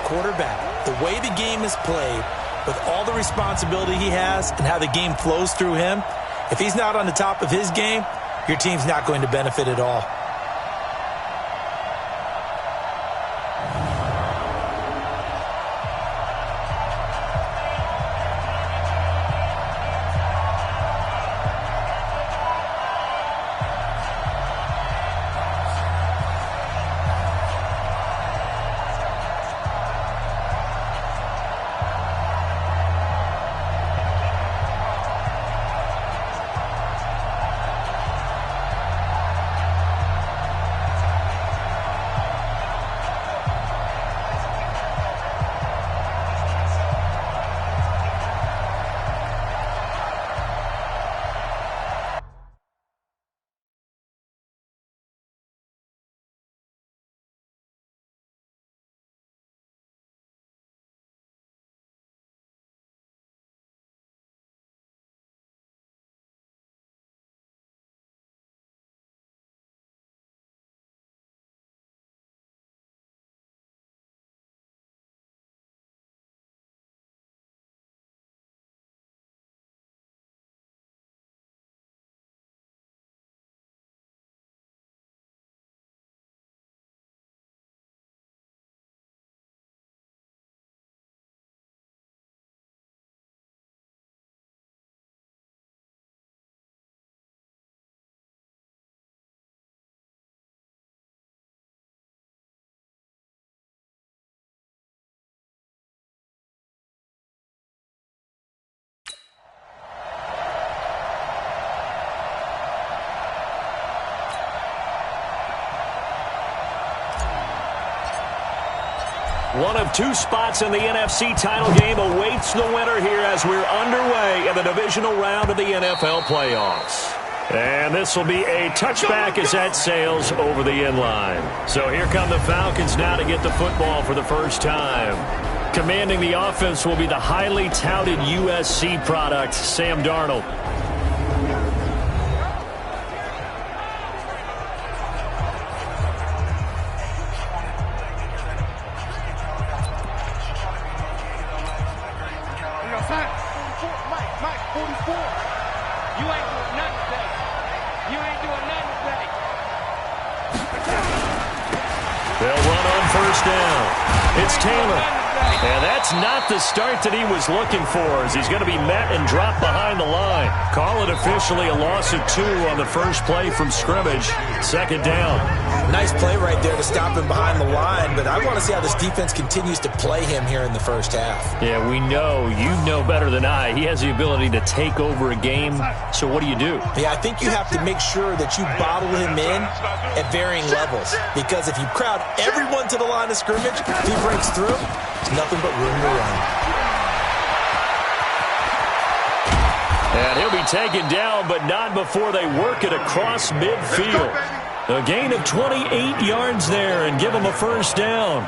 quarterback, the way the game is played, with all the responsibility he has and how the game flows through him, if he's not on the top of his game, your team's not going to benefit at all. One of two spots in the NFC title game awaits the winner here as we're underway in the divisional round of the NFL playoffs. And this will be a touchback as that sails over the inline. So here come the Falcons now to get the football for the first time. Commanding the offense will be the highly touted USC product, Sam Darnold. They'll run on first down. It's Taylor. And that's not the start that he was looking for, as he's going to be met and dropped behind the line. Call it officially a loss of 2 on the first play from scrimmage. Second down. Nice play right there to stop him behind the line, but I want to see how this defense continues to play him here in the first half. Yeah, we know. You know better than I. He has the ability to take over a game. So what do you do? Yeah, I think you have to make sure that you bottle him in at varying levels, because if you crowd everyone to the line of scrimmage, if he breaks through, there's nothing but room to run. And he'll be taken down, but not before they work it across midfield. A gain of 28 yards there and give him a first down.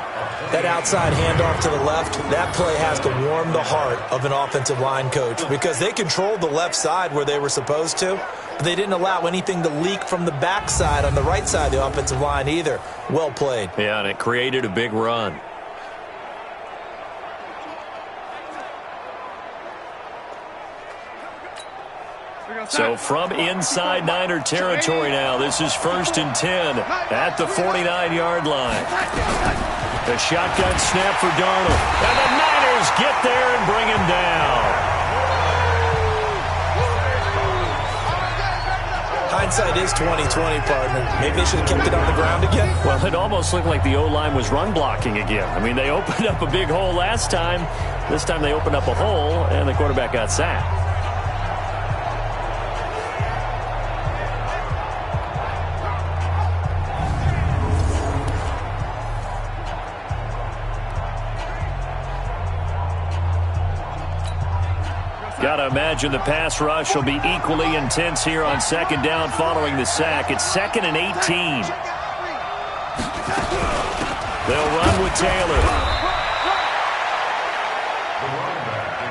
That outside handoff to the left, that play has to warm the heart of an offensive line coach, because they controlled the left side where they were supposed to, but they didn't allow anything to leak from the backside on the right side of the offensive line either. Well played. Yeah, and it created a big run. So from inside Niner territory now, this is 1st and 10 at the 49-yard line. The shotgun snap for Darnold. And the Niners get there and bring him down. Hindsight is 20/20, partner. Maybe they should have kept it on the ground again. Well, it almost looked like the O-line was run blocking again. I mean, they opened up a big hole last time. This time they opened up a hole, and the quarterback got sacked. Got to imagine the pass rush will be equally intense here on second down following the sack. It's 2nd and 18. They'll run with Taylor.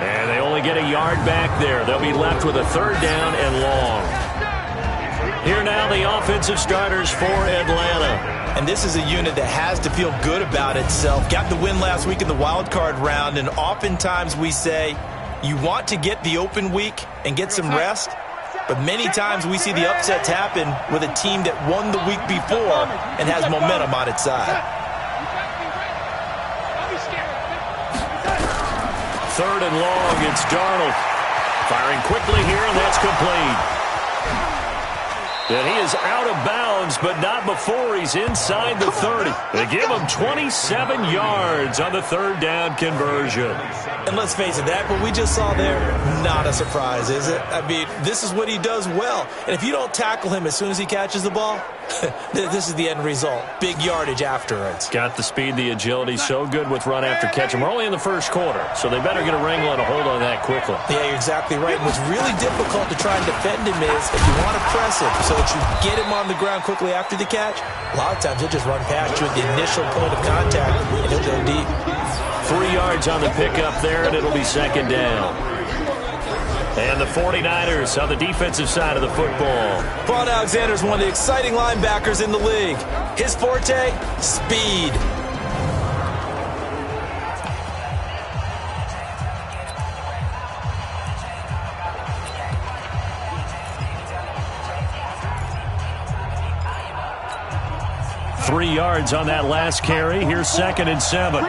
And they only get a yard back there. They'll be left with a 3rd down and long. Here Here now, the offensive starters for Atlanta. And this is a unit that has to feel good about itself. Got the win last week in the wild card round, and oftentimes we say you want to get the open week and get some rest, but many times we see the upsets happen with a team that won the week before and has momentum on its side. Third and long, it's Darnold. Firing quickly here, and that's complete. And he is out of bounds, but not before he's inside the 30. They give him 27 yards on the third down conversion. And let's face it, that what we just saw there, not a surprise, is it? I mean, this is what he does well. And if you don't tackle him as soon as he catches the ball, this is the end result. Big yardage afterwards. Got the speed, the agility, so good with run after catch. And we're only in the first quarter, so they better get a wrangle and a hold on that quickly. Yeah, you're exactly right. And what's really difficult to try and defend him is if you want to press him so that you get him on the ground quickly after the catch, a lot of times he'll just run past you at the initial point of contact, and he'll go deep. 3 yards on the pickup there, and it'll be second down. And the 49ers on the defensive side of the football. Vaughn Alexander is one of the exciting linebackers in the league. His forte, speed. Three yards on that last carry. Here's second and 7.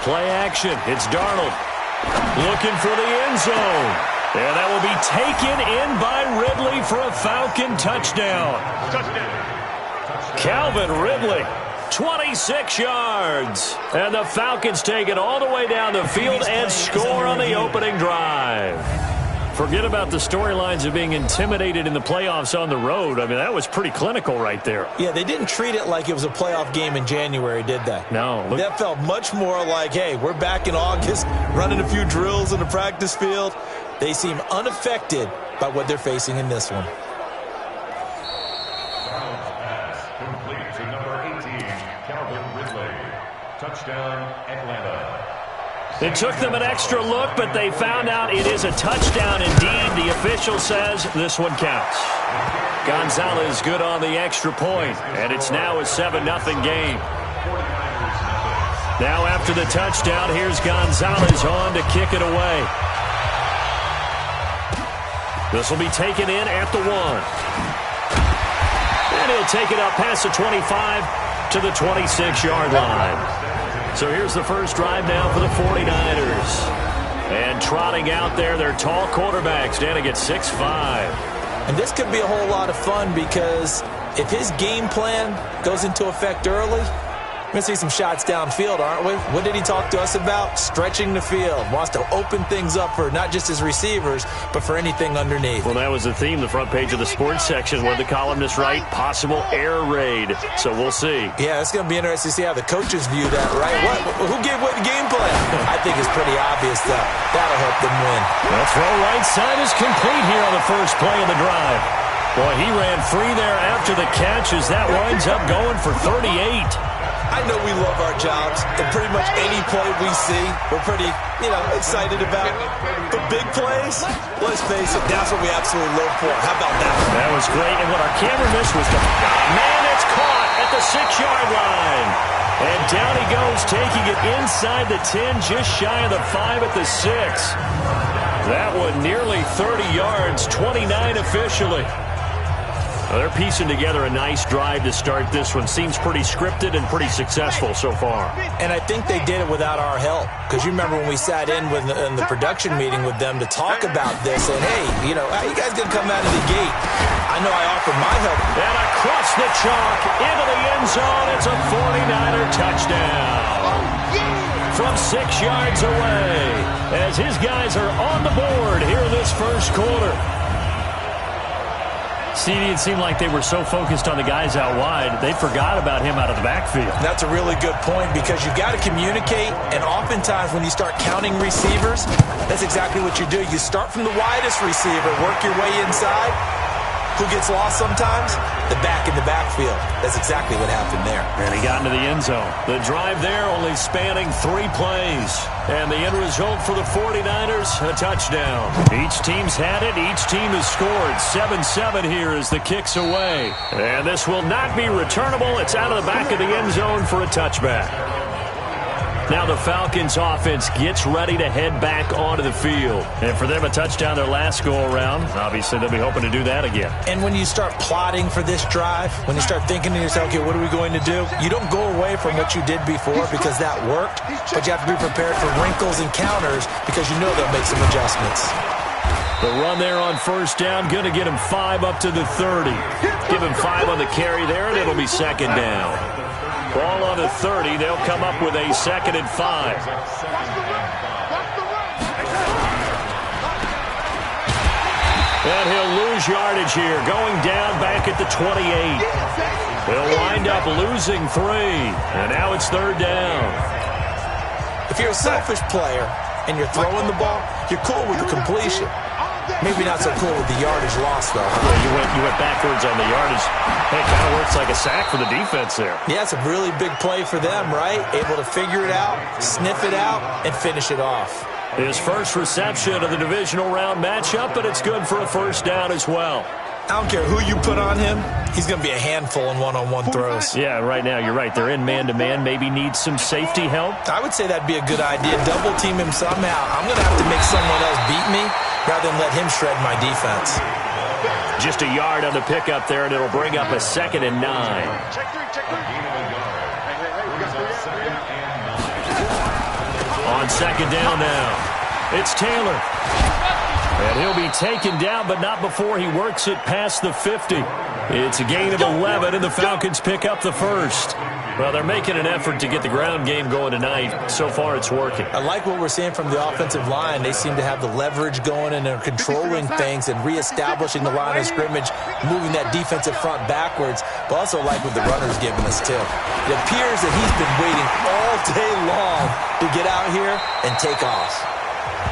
Play action. It's Darnold. Looking for the end zone. And that will be taken in by Ridley for a Falcon touchdown. Calvin Ridley, 26 yards. And the Falcons take it all the way down the field and score on the opening drive. Forget about the storylines of being intimidated in the playoffs on the road. I mean, that was pretty clinical right there. Yeah, they didn't treat it like it was a playoff game in January, did they? No. That felt much more like, hey, we're back in August, running a few drills in the practice field. They seem unaffected by what they're facing in this one. Complete to number 18, Calvin Ridley. Touchdown, Atlanta. It took them an extra look, but they found out it is a touchdown indeed. The official says this one counts. Gonzalez good on the extra point, and it's now a 7-0 game. Now after the touchdown, here's Gonzalez on to kick it away. This will be taken in at the 1. And he'll take it up past the 25 to the 26-yard line. So here's the first drive now for the 49ers. And trotting out there, their tall quarterback standing at 6'5". And this could be a whole lot of fun because if his game plan goes into effect early, we're going to see some shots downfield, aren't we? What did he talk to us about? Stretching the field. Wants to open things up for not just his receivers, but for anything underneath. Well, that was the theme, the front page of the sports section, where the columnists write possible air raid. So we'll see. Yeah, it's going to be interesting to see how the coaches view that, right? Who gave away the game plan? I think it's pretty obvious that that'll help them win. The throw right side is complete here on the first play of the drive. Boy, he ran free there after the catch as that winds up going for 38. I know we love our jobs, and pretty much any play we see, we're pretty, excited about. But big plays, let's face it, that's what we absolutely live for. How about that? That was great, and what our camera missed was man, it's caught at the 6-yard line. And down he goes, taking it inside the 10, just shy of the 5 at the 6. That one nearly 30 yards, 29 officially. Well, they're piecing together a nice drive to start this one. Seems pretty scripted and pretty successful so far. And I think they did it without our help. Because you remember when we sat in the production meeting with them to talk about this. And, hey, how you guys going to come out of the gate? I know I offered my help. And across the chalk, into the end zone. It's a 49er touchdown. From 6 yards away. As his guys are on the board here in this first quarter. Stevie, it seemed like they were so focused on the guys out wide, they forgot about him out of the backfield. That's a really good point because you've got to communicate, and oftentimes when you start counting receivers, that's exactly what you do. You start from the widest receiver, work your way inside, who gets lost sometimes? The back in the backfield. That's exactly what happened there. And he got into the end zone. The drive there only spanning 3 plays. And the end result for the 49ers, a touchdown. Each team's had it. Each team has scored. 7-7 here as the kick's away. And this will not be returnable. It's out of the back of the end zone for a touchback. Now the Falcons offense gets ready to head back onto the field. And for them, a touchdown their last go-around. Obviously, they'll be hoping to do that again. And when you start plotting for this drive, when you start thinking to yourself, okay, what are we going to do? You don't go away from what you did before because that worked, but you have to be prepared for wrinkles and counters because you know they'll make some adjustments. The run there on first down, going to get him 5 up to the 30. Give him 5 on the carry there, and it'll be second down. Ball on the 30. They'll come up with a 2nd and 5. And he'll lose yardage here, going down back at the 28. He'll wind up losing 3. And now it's 3rd down. If you're a selfish player and you're throwing the ball, you're cool with the completion. Maybe not so cool with the yardage loss, though. Yeah, you went backwards on the yardage. Hey, it kind of works like a sack for the defense there. Yeah, it's a really big play for them, right? Able to figure it out, sniff it out, and finish it off. His first reception of the divisional round matchup, but it's good for a first down as well. I don't care who you put on him. He's going to be a handful in one-on-one throws. Yeah, right now, you're right. They're in man-to-man. Maybe need some safety help. I would say that'd be a good idea. Double team him somehow. I'm going to have to make someone else beat me rather than let him shred my defense. Just a yard on the pickup there, and it'll bring up a 2nd and 9. On 2nd down now, it's Taylor. And he'll be taken down, but not before he works it past the 50. It's a gain of 11, and the Falcons pick up the first. Well, they're making an effort to get the ground game going tonight. So far, it's working. I like what we're seeing from the offensive line. They seem to have the leverage going, and they're controlling things and reestablishing the line of scrimmage, moving that defensive front backwards, but also like what the runner's giving us, too. It appears that he's been waiting all day long to get out here and take off.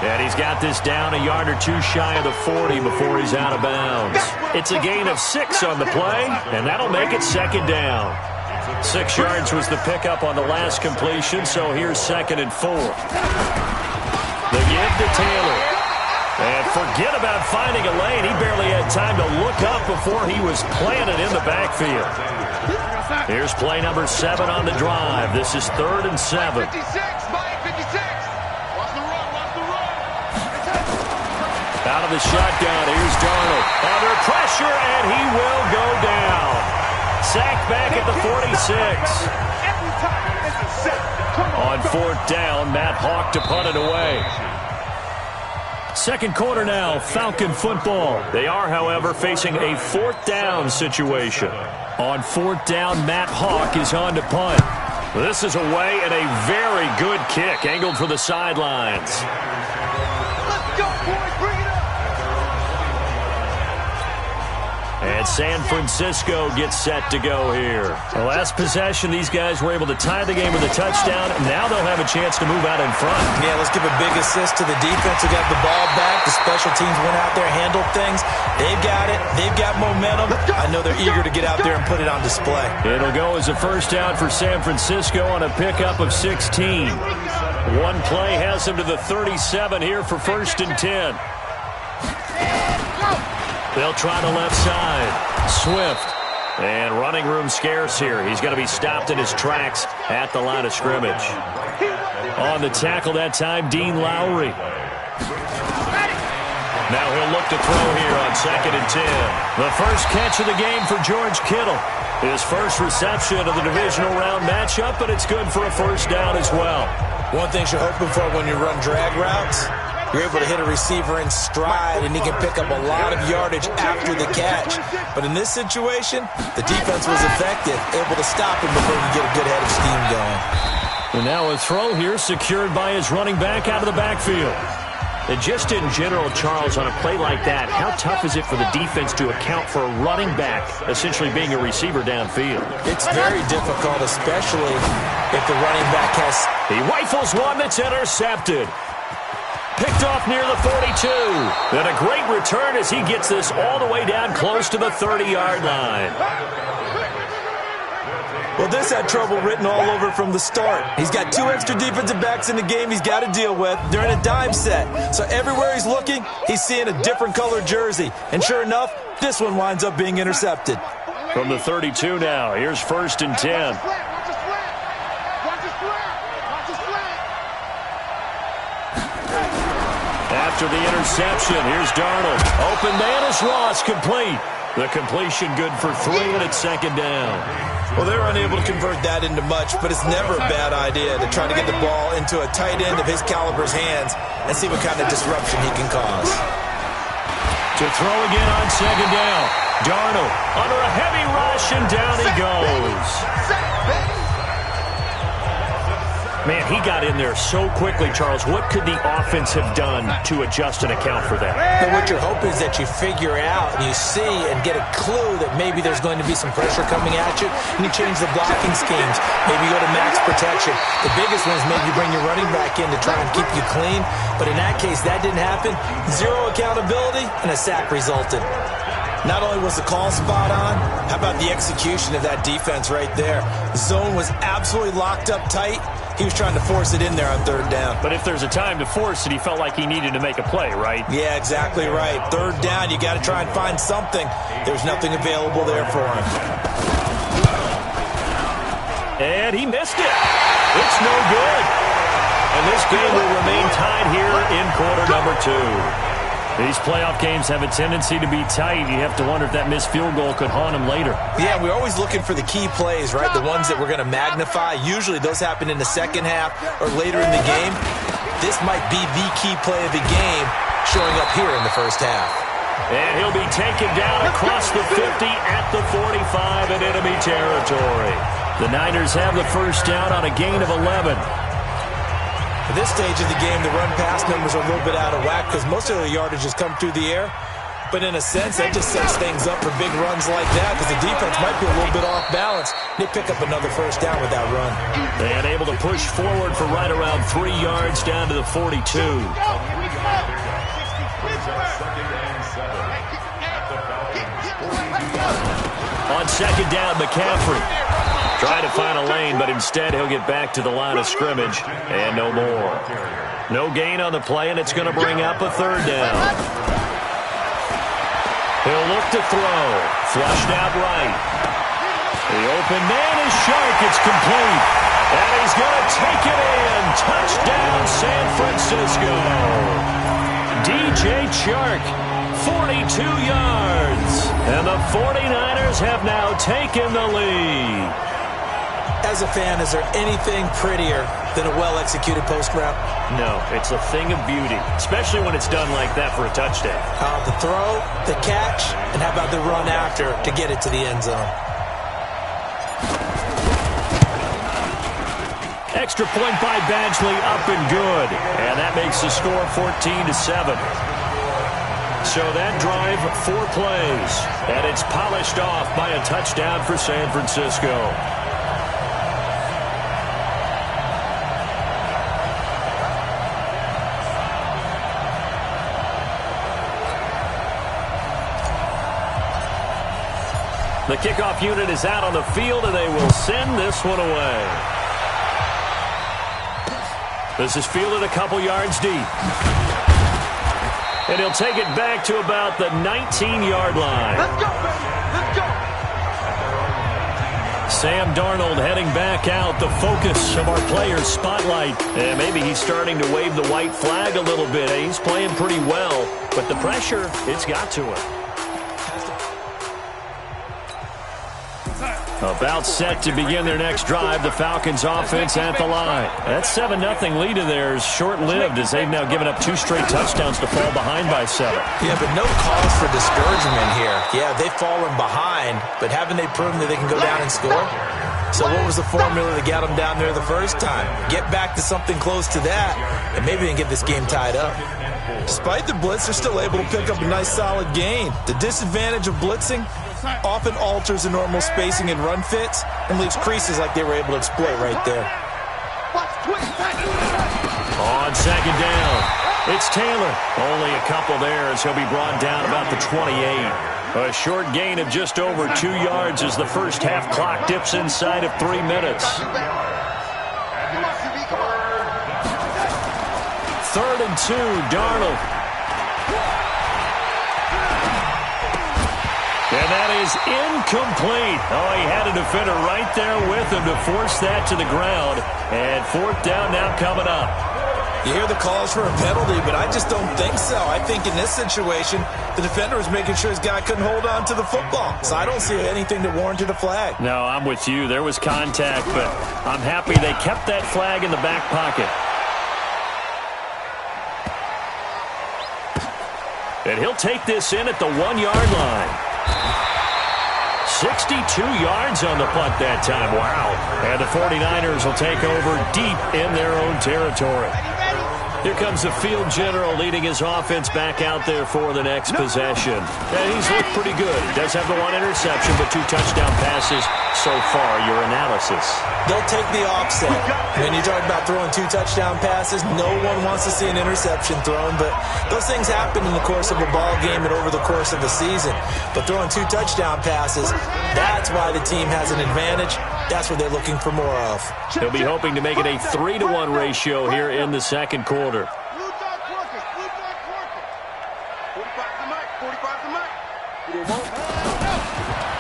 And he's got this down a yard or 2 shy of the 40 before he's out of bounds. It's a gain of 6 on the play, and that'll make it 2nd down. 6 yards was the pickup on the last completion, so here's 2nd and 4. The give to Taylor. And forget about finding a lane. He barely had time to look up before he was planted in the backfield. Here's play number 7 on the drive. This is 3rd and 7. Out of the shotgun, here's Darnold. Under pressure, and he will go down. Sacked back at the 46. On 4th down, Matt Hawk to punt it away. 2nd quarter now, Falcon football. They are, however, facing a 4th down situation. On 4th down, Matt Hawk is on to punt. This is away and a very good kick, angled for the sidelines. Let's go, boys, bring it up. And San Francisco gets set to go here. The last possession, these guys were able to tie the game with a touchdown. Now they'll have a chance to move out in front. Yeah, let's give a big assist to the defense who got the ball back. The special teams went out there, handled things. They've got it. They've got momentum. I know they're eager to get out there and put it on display. It'll go as a first down for San Francisco on a pickup of 16. One play has them to the 37 here for 1st and 10. They'll try the left side. Swift. And running room scarce here. He's going to be stopped in his tracks at the line of scrimmage. On the tackle that time, Dean Lowry. Now he'll look to throw here on 2nd and 10. The first catch of the game for George Kittle. His first reception of the divisional round matchup, but it's good for a first down as well. One thing you're hoping for when you run drag routes, you're able to hit a receiver in stride, and he can pick up a lot of yardage after the catch. But in this situation, the defense was effective, able to stop him before he get a good head of steam going. And now a throw here secured by his running back out of the backfield. And just in general, Charles, on a play like that, how tough is it for the defense to account for a running back essentially being a receiver downfield? It's very difficult, especially if the running back has... He rifles one that's intercepted. Picked off near the 42. And a great return as he gets this all the way down close to the 30-yard line. Well, this had trouble written all over from the start. He's got 2 extra defensive backs in the game he's got to deal with. They're in a dime set. So everywhere he's looking, he's seeing a different colored jersey. And sure enough, this one winds up being intercepted. From the 32 now, here's 1st and 10. After the interception, here's Darnold. Open man is Ross, complete. The completion good for 3, and it's 2nd down. Well, they're unable to convert that into much, but it's never a bad idea to try to get the ball into a tight end of his caliber's hands and see what kind of disruption he can cause. To throw again on 2nd down. Darnold under a heavy rush, and down he goes. Man, he got in there so quickly, Charles. What could the offense have done to adjust and account for that? But what you're hoping is that you figure out and you see and get a clue that maybe there's going to be some pressure coming at you, and you change the blocking schemes. Maybe you go to max protection. The biggest one is maybe you bring your running back in to try and keep you clean. But in that case, that didn't happen. 0 accountability, and a sack resulted. Not only was the call spot on, how about the execution of that defense right there? The zone was absolutely locked up tight. He was trying to force it in there on 3rd down. But if there's a time to force it, he felt like he needed to make a play, right? Yeah, exactly right. 3rd down, you got to try and find something. There's nothing available there for him. And he missed it. It's no good. And this game will remain tied here in quarter number 2. These playoff games have a tendency to be tight. You have to wonder if that missed field goal could haunt him later. Yeah, we're always looking for the key plays, right? The ones that we're going to magnify. Usually those happen in the second half or later in the game. This might be the key play of the game showing up here in the first half. And he'll be taken down across the 50 at the 45 in enemy territory. The Niners have the first down on a gain of 11. At this stage of the game, the run-pass numbers are a little bit out of whack because most of the yardage has come through the air. But in a sense, that just sets things up for big runs like that because the defense might be a little bit off balance. They pick up another first down with that run. And able to push forward for right around 3 yards down to the 42. On 2nd down, McCaffrey. Try to find a lane, but instead he'll get back to the line of scrimmage, and no more. No gain on the play, and it's going to bring up a 3rd down. He'll look to throw. Flushed out right. The open man is Shark. It's complete. And he's going to take it in. Touchdown, San Francisco. DJ Chark, 42 yards. And the 49ers have now taken the lead. As a fan, is there anything prettier than a well-executed post route? No, it's a thing of beauty, especially when it's done like that for a touchdown. The throw, the catch, and how about the run after to get it to the end zone? Extra point by Badgley, up and good. And that makes the score 14-7. So that drive, 4 plays. And it's polished off by a touchdown for San Francisco. The kickoff unit is out on the field, and they will send this one away. This is fielded a couple yards deep. And he'll take it back to about the 19-yard line. Let's go, baby. Let's go. Sam Darnold heading back out, the focus of our players' spotlight. And maybe he's starting to wave the white flag a little bit. He's playing pretty well, but the pressure, it's got to him. About set to begin their next drive. The Falcons offense at the line. That 7-0 lead of theirs short-lived as they've now given up 2 straight touchdowns to fall behind by 7. Yeah, but no cause for discouragement here. Yeah, they've fallen behind, but haven't they proven that they can go down and score? So what was the formula that got them down there the first time? Get back to something close to that, and maybe they can get this game tied up. Despite the blitz, they're still able to pick up a nice solid gain. The disadvantage of blitzing often alters the normal spacing and run fits and leaves creases like they were able to exploit right there. On 2nd down, It's Taylor. Only a couple there as he'll be brought down about the 28. A short gain of just over 2 yards as the first half clock dips inside of 3 minutes. 3rd and 2, Darnold. And that is incomplete. Oh, he had a defender right there with him to force that to the ground. And 4th down now coming up. You hear the calls for a penalty, but I just don't think so. I think in this situation, the defender was making sure his guy couldn't hold on to the football. So I don't see anything that warranted a flag. No, I'm with you. There was contact, but I'm happy they kept that flag in the back pocket. And he'll take this in at the 1-yard line. 62 yards on the punt that time. Wow. And the 49ers will take over deep in their own territory. Here comes the field general leading his offense back out there for the next possession. And he's looked pretty good. He does have the 1 interception, but 2 touchdown passes so far. Your analysis. They'll take the offset. When you're talking about throwing 2 touchdown passes, no one wants to see an interception thrown, but those things happen in the course of a ball game and over the course of a season. But throwing 2 touchdown passes, that's why the team has an advantage. That's what they're looking for more of. They'll be hoping to make it a 3-to-1 ratio here in the second quarter.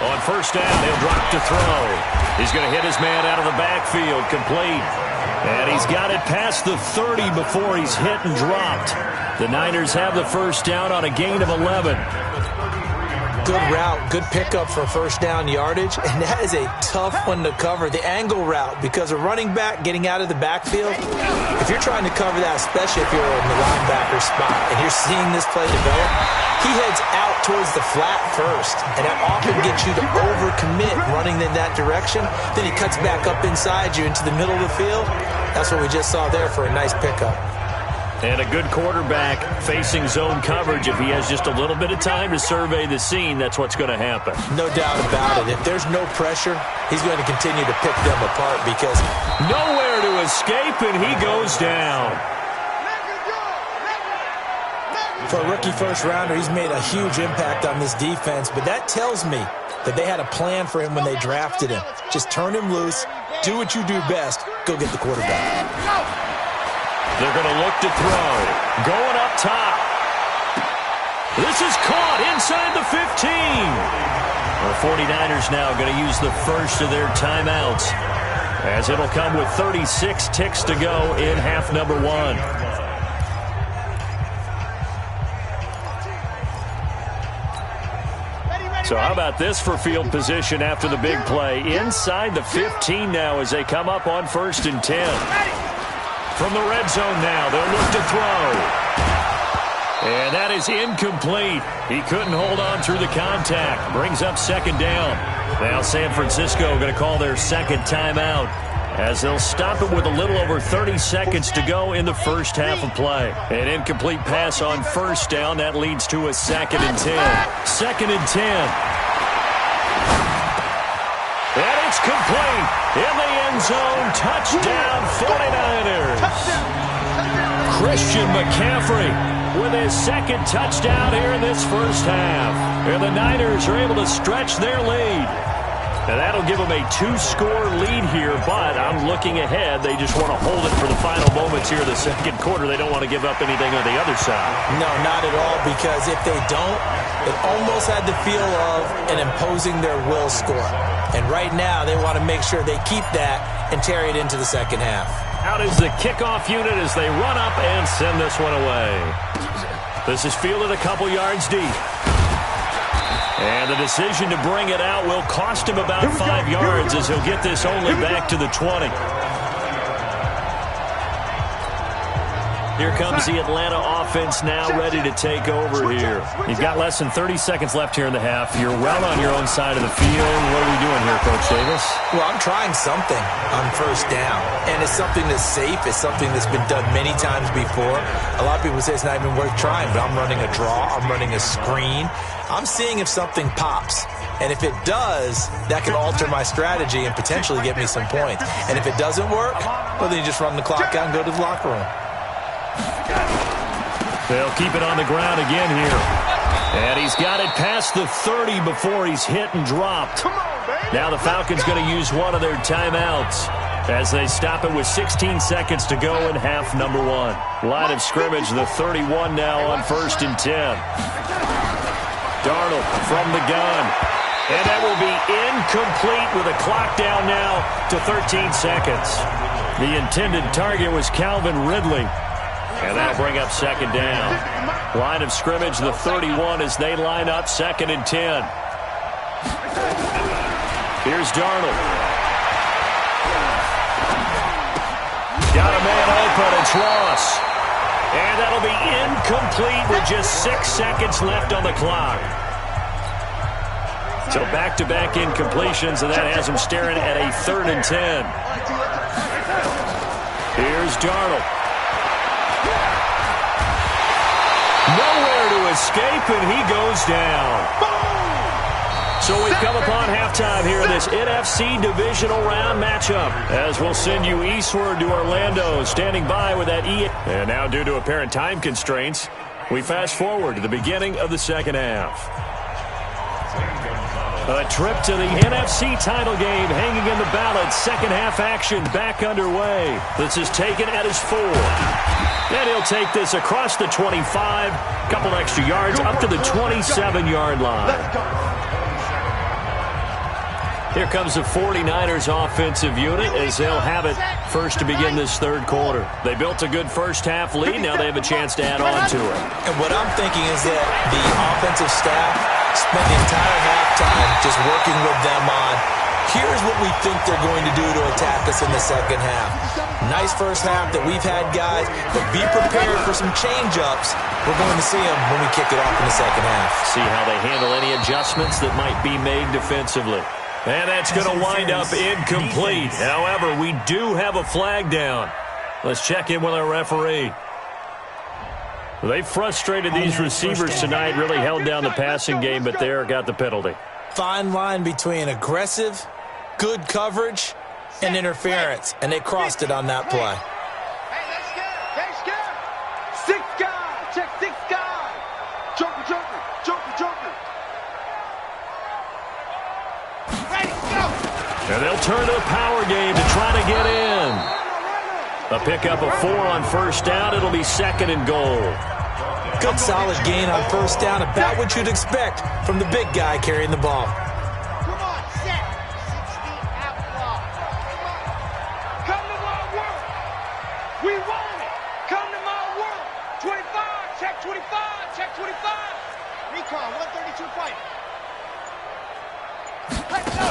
On first down, he'll drop to throw. He's going to hit his man out of the backfield, complete. And he's got it past the 30 before he's hit and dropped. The Niners have the first down on a gain of 11. Good route, good pickup for first down yardage, and that is a tough one to cover, the angle route, because a running back getting out of the backfield, if you're trying to cover that, especially if you're in the linebacker spot, and you're seeing this play develop, he heads out towards the flat first, and that often gets you to overcommit running in that direction. Then he cuts back up inside you into the middle of the field. That's what we just saw there for a nice pickup. And a good quarterback facing zone coverage. If he has just a little bit of time to survey the scene, that's what's going to happen. No doubt about it. If there's no pressure, he's going to continue to pick them apart because nowhere to escape, and he goes down. For a rookie first-rounder, he's made a huge impact on this defense, but that tells me that they had a plan for him when they drafted him. Just turn him loose, do what you do best, go get the quarterback. They're going to look to throw. Going up top. This is caught inside the 15. The 49ers now going to use the first of their timeouts, as it'll come with 36 ticks to go in half number 1. So how about this for field position after the big play? Inside the 15 now as they come up on 1st and 10. From the red zone now, they'll look to throw. And that is incomplete. He couldn't hold on through the contact. Brings up 2nd down. Now San Francisco going to call their second timeout, as they'll stop it with a little over 30 seconds to go in the first half of play. An incomplete pass on 1st down. That leads to a 2nd and 10. 2nd and 10. And it's complete. In the end zone. Touchdown 49ers. Christian McCaffrey with his 2nd touchdown here in this first half. And the Niners are able to stretch their lead. And that'll give them a 2-score lead here, but I'm looking ahead. They just want to hold it for the final moments here in the second quarter. They don't want to give up anything on the other side. No, not at all, because if they don't, it almost had the feel of an imposing their will score. And right now, they want to make sure they keep that and carry it into the second half. Out is the kickoff unit as they run up and send this one away. This is fielded a couple yards deep. And the decision to bring it out will cost him about 5 yards, as he'll get this only back to the 20. Here comes the Atlanta offense now ready to take over here. You've got less than 30 seconds left here in the half. You're well on your own side of the field. What are we doing here, Coach Davis? Well, I'm trying something on 1st down, and it's something that's safe. It's something that's been done many times before. A lot of people say it's not even worth trying, but I'm running a draw. I'm running a screen. I'm seeing if something pops. And if it does, that can alter my strategy and potentially get me some points. And if it doesn't work, well, then you just run the clock out and go to the locker room. They'll keep it on the ground again here. And he's got it past the 30 before he's hit and dropped. Now the Falcons going to use one of their timeouts as they stop it with 16 seconds to go in half number 1. Line of scrimmage, the 31 now on 1st and 10. Darnold from the gun. And that will be incomplete with a clock down now to 13 seconds. The intended target was Calvin Ridley. And that'll bring up 2nd down. Line of scrimmage, the 31 as they line up 2nd and 10. Here's Darnold. Got a man open. It's Ross. And that'll be incomplete with just 6 seconds left on the clock. So back-to-back incompletions, and that has him staring at a 3rd and 10. Here's Darnold. Nowhere to escape, and he goes down. So we've come upon halftime here in this NFC divisional round matchup, as we'll send you eastward to Orlando, standing by with that And now, due to apparent time constraints, we fast forward to the beginning of the second half. A trip to the NFC title game hanging in the balance. Second half action back underway. This is taken at his 4. And he'll take this across the 25. Couple extra yards up to the 27-yard line. Here comes the 49ers offensive unit as they'll have it first to begin this third quarter. They built a good first half lead. Now they have a chance to add on to it. And what I'm thinking is that the offensive staff spent the entire halftime just working with them on, here's what we think they're going to do to attack us in the second half. Nice first half that we've had, guys, but be prepared for some change-ups. We're going to see them when we kick it off in the second half. See how they handle any adjustments that might be made defensively. And that's going to wind up incomplete. However, we do have a flag down. Let's check in with our referee. They frustrated these receivers tonight, really held down the passing game, but there got the penalty. Fine line between aggressive, good coverage, and interference, and they crossed it on that play. Hey, that's good. 6 guys. Check 6 guys. Joker, joker, joker, joker. Ready, go. And they'll turn to the power game to try to get in. A pickup of 4 on first down. It'll be 2nd and goal. Good solid gain on first down, about what you'd expect from the big guy carrying the ball. Come on, set. 60 out block. Come to my world. We want it. Come to my world. 25, check 25, check 25. Recon, 132 fight. Let's go.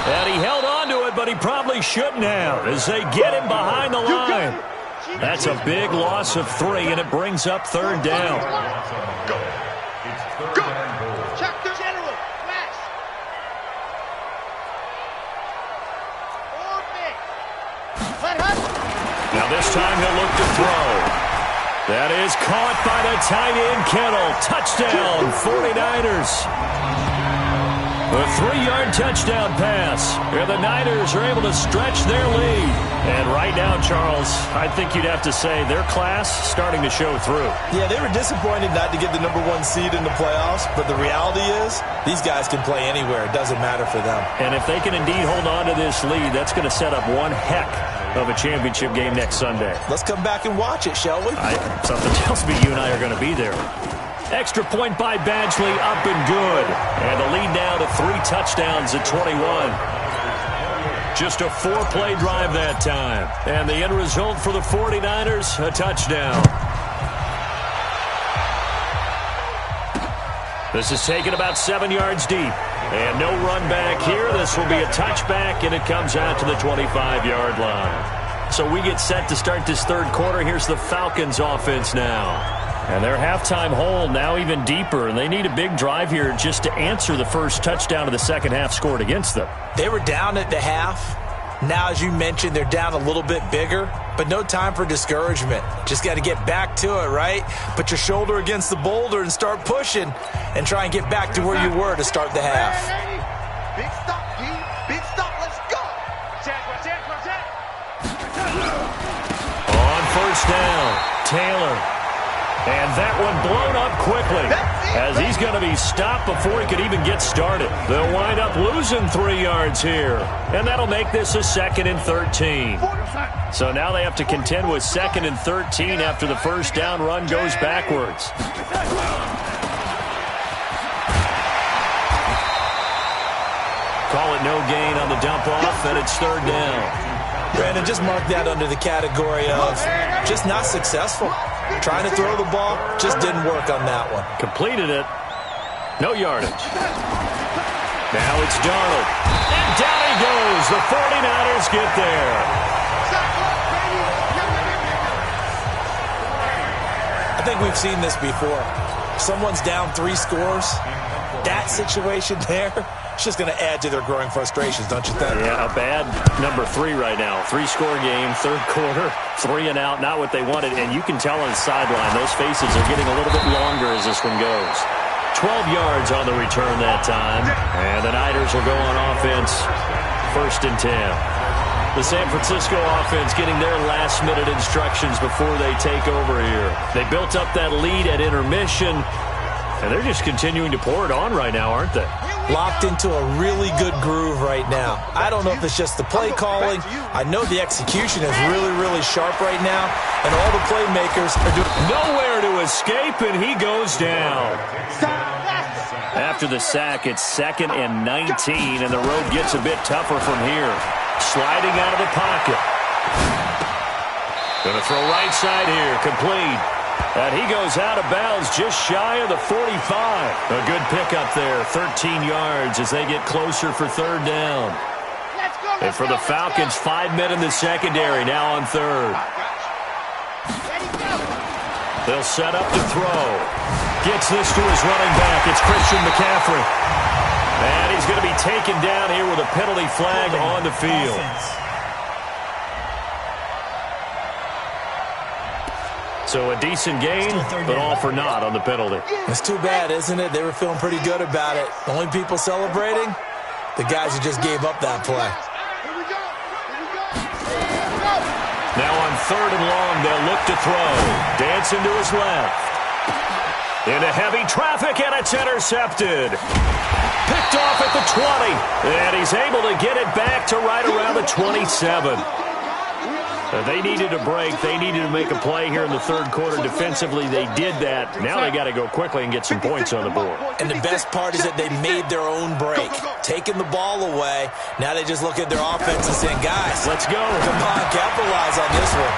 And he held on to it, but he probably shouldn't have as they get him behind the line. That's a big loss of 3, and it brings up 3rd down. Go. It's 3rd and goal. Check the general. Max. Orbit. Let us. Now this time he'll look to throw. That is caught by the tight end Kittle. Touchdown, 49ers. A 3-yard touchdown pass. And the Niners are able to stretch their lead. And right now, Charles, I think you'd have to say their class starting to show through. Yeah, they were disappointed not to get the number 1 seed in the playoffs, but the reality is these guys can play anywhere. It doesn't matter for them. And if they can indeed hold on to this lead, that's going to set up one heck of a championship game next Sunday. Let's come back and watch it, shall we? Something tells me you and I are going to be there. Extra point by Badgley, up and good. And the lead now to 3 touchdowns at 21. Just a 4-play drive that time. And the end result for the 49ers, a touchdown. This is taken about 7 yards deep. And no run back here. This will be a touchback, and it comes out to the 25-yard line. So we get set to start this third quarter. Here's the Falcons offense now. And their halftime hole now even deeper, and they need a big drive here just to answer the first touchdown of the second half scored against them. They were down at the half. Now, as you mentioned, they're down a little bit bigger, but no time for discouragement. Just got to get back to it, right? Put your shoulder against the boulder and start pushing and try and get back to where you were to start the half. Big stop, G. Big stop. Let's go. On first down. Taylor. And that one blown up quickly as he's going to be stopped before he could even get started. They'll wind up losing 3 yards here. And that'll make this a 2nd and 13. So now they have to contend with 2nd and 13 after the first down run goes backwards. Call it no gain on the dump off, and it's 3rd down. Brandon, just mark that under the category of just not successful. Trying to throw the ball, just didn't work on that one. Completed it. No yardage. Now it's Darnold. And down he goes. The 49ers get there. I think we've seen this before. Someone's down 3 scores. That situation there, it's just going to add to their growing frustrations, don't you think? Yeah, a bad number 3 right now. 3-score game, 3rd quarter, 3 and out, not what they wanted. And you can tell on the sideline, those faces are getting a little bit longer as this one goes. 12 yards on the return that time. And the Niners will go on offense, 1st and 10. The San Francisco offense getting their last-minute instructions before they take over here. They built up that lead at intermission, and they're just continuing to pour it on right now, aren't they? Locked into a really good groove right now. I don't know if it's just the play calling. I know the execution is really, really sharp right now, and all the playmakers are doing nowhere to escape, and he goes down. After the sack, it's 2nd and 19, and the road gets a bit tougher from here. Sliding out of the pocket. Going to throw right side here, complete. And he goes out of bounds just shy of the 45. A good pickup there, 13 yards as they get closer for 3rd down. And for the Falcons, 5 men in the secondary, now on 3rd. They'll set up to throw. Gets this to his running back. It's Christian McCaffrey. And he's going to be taken down here with a penalty flag on the field. So a decent game, but all for naught on the penalty. It's too bad, isn't it? They were feeling pretty good about it. The only people celebrating, the guys who just gave up that play. Now on 3rd and long, they'll look to throw. Dancing to his left. Into heavy traffic, and it's intercepted. Picked off at the 20. And he's able to get it back to right around the 27. They needed a break. They needed to make a play here in the 3rd quarter. Defensively, they did that. Now they got to go quickly and get some points on the board. And the best part is that they made their own break. Taking the ball away. Now they just look at their offense and saying, guys, let's go. Come on, capitalize on this one.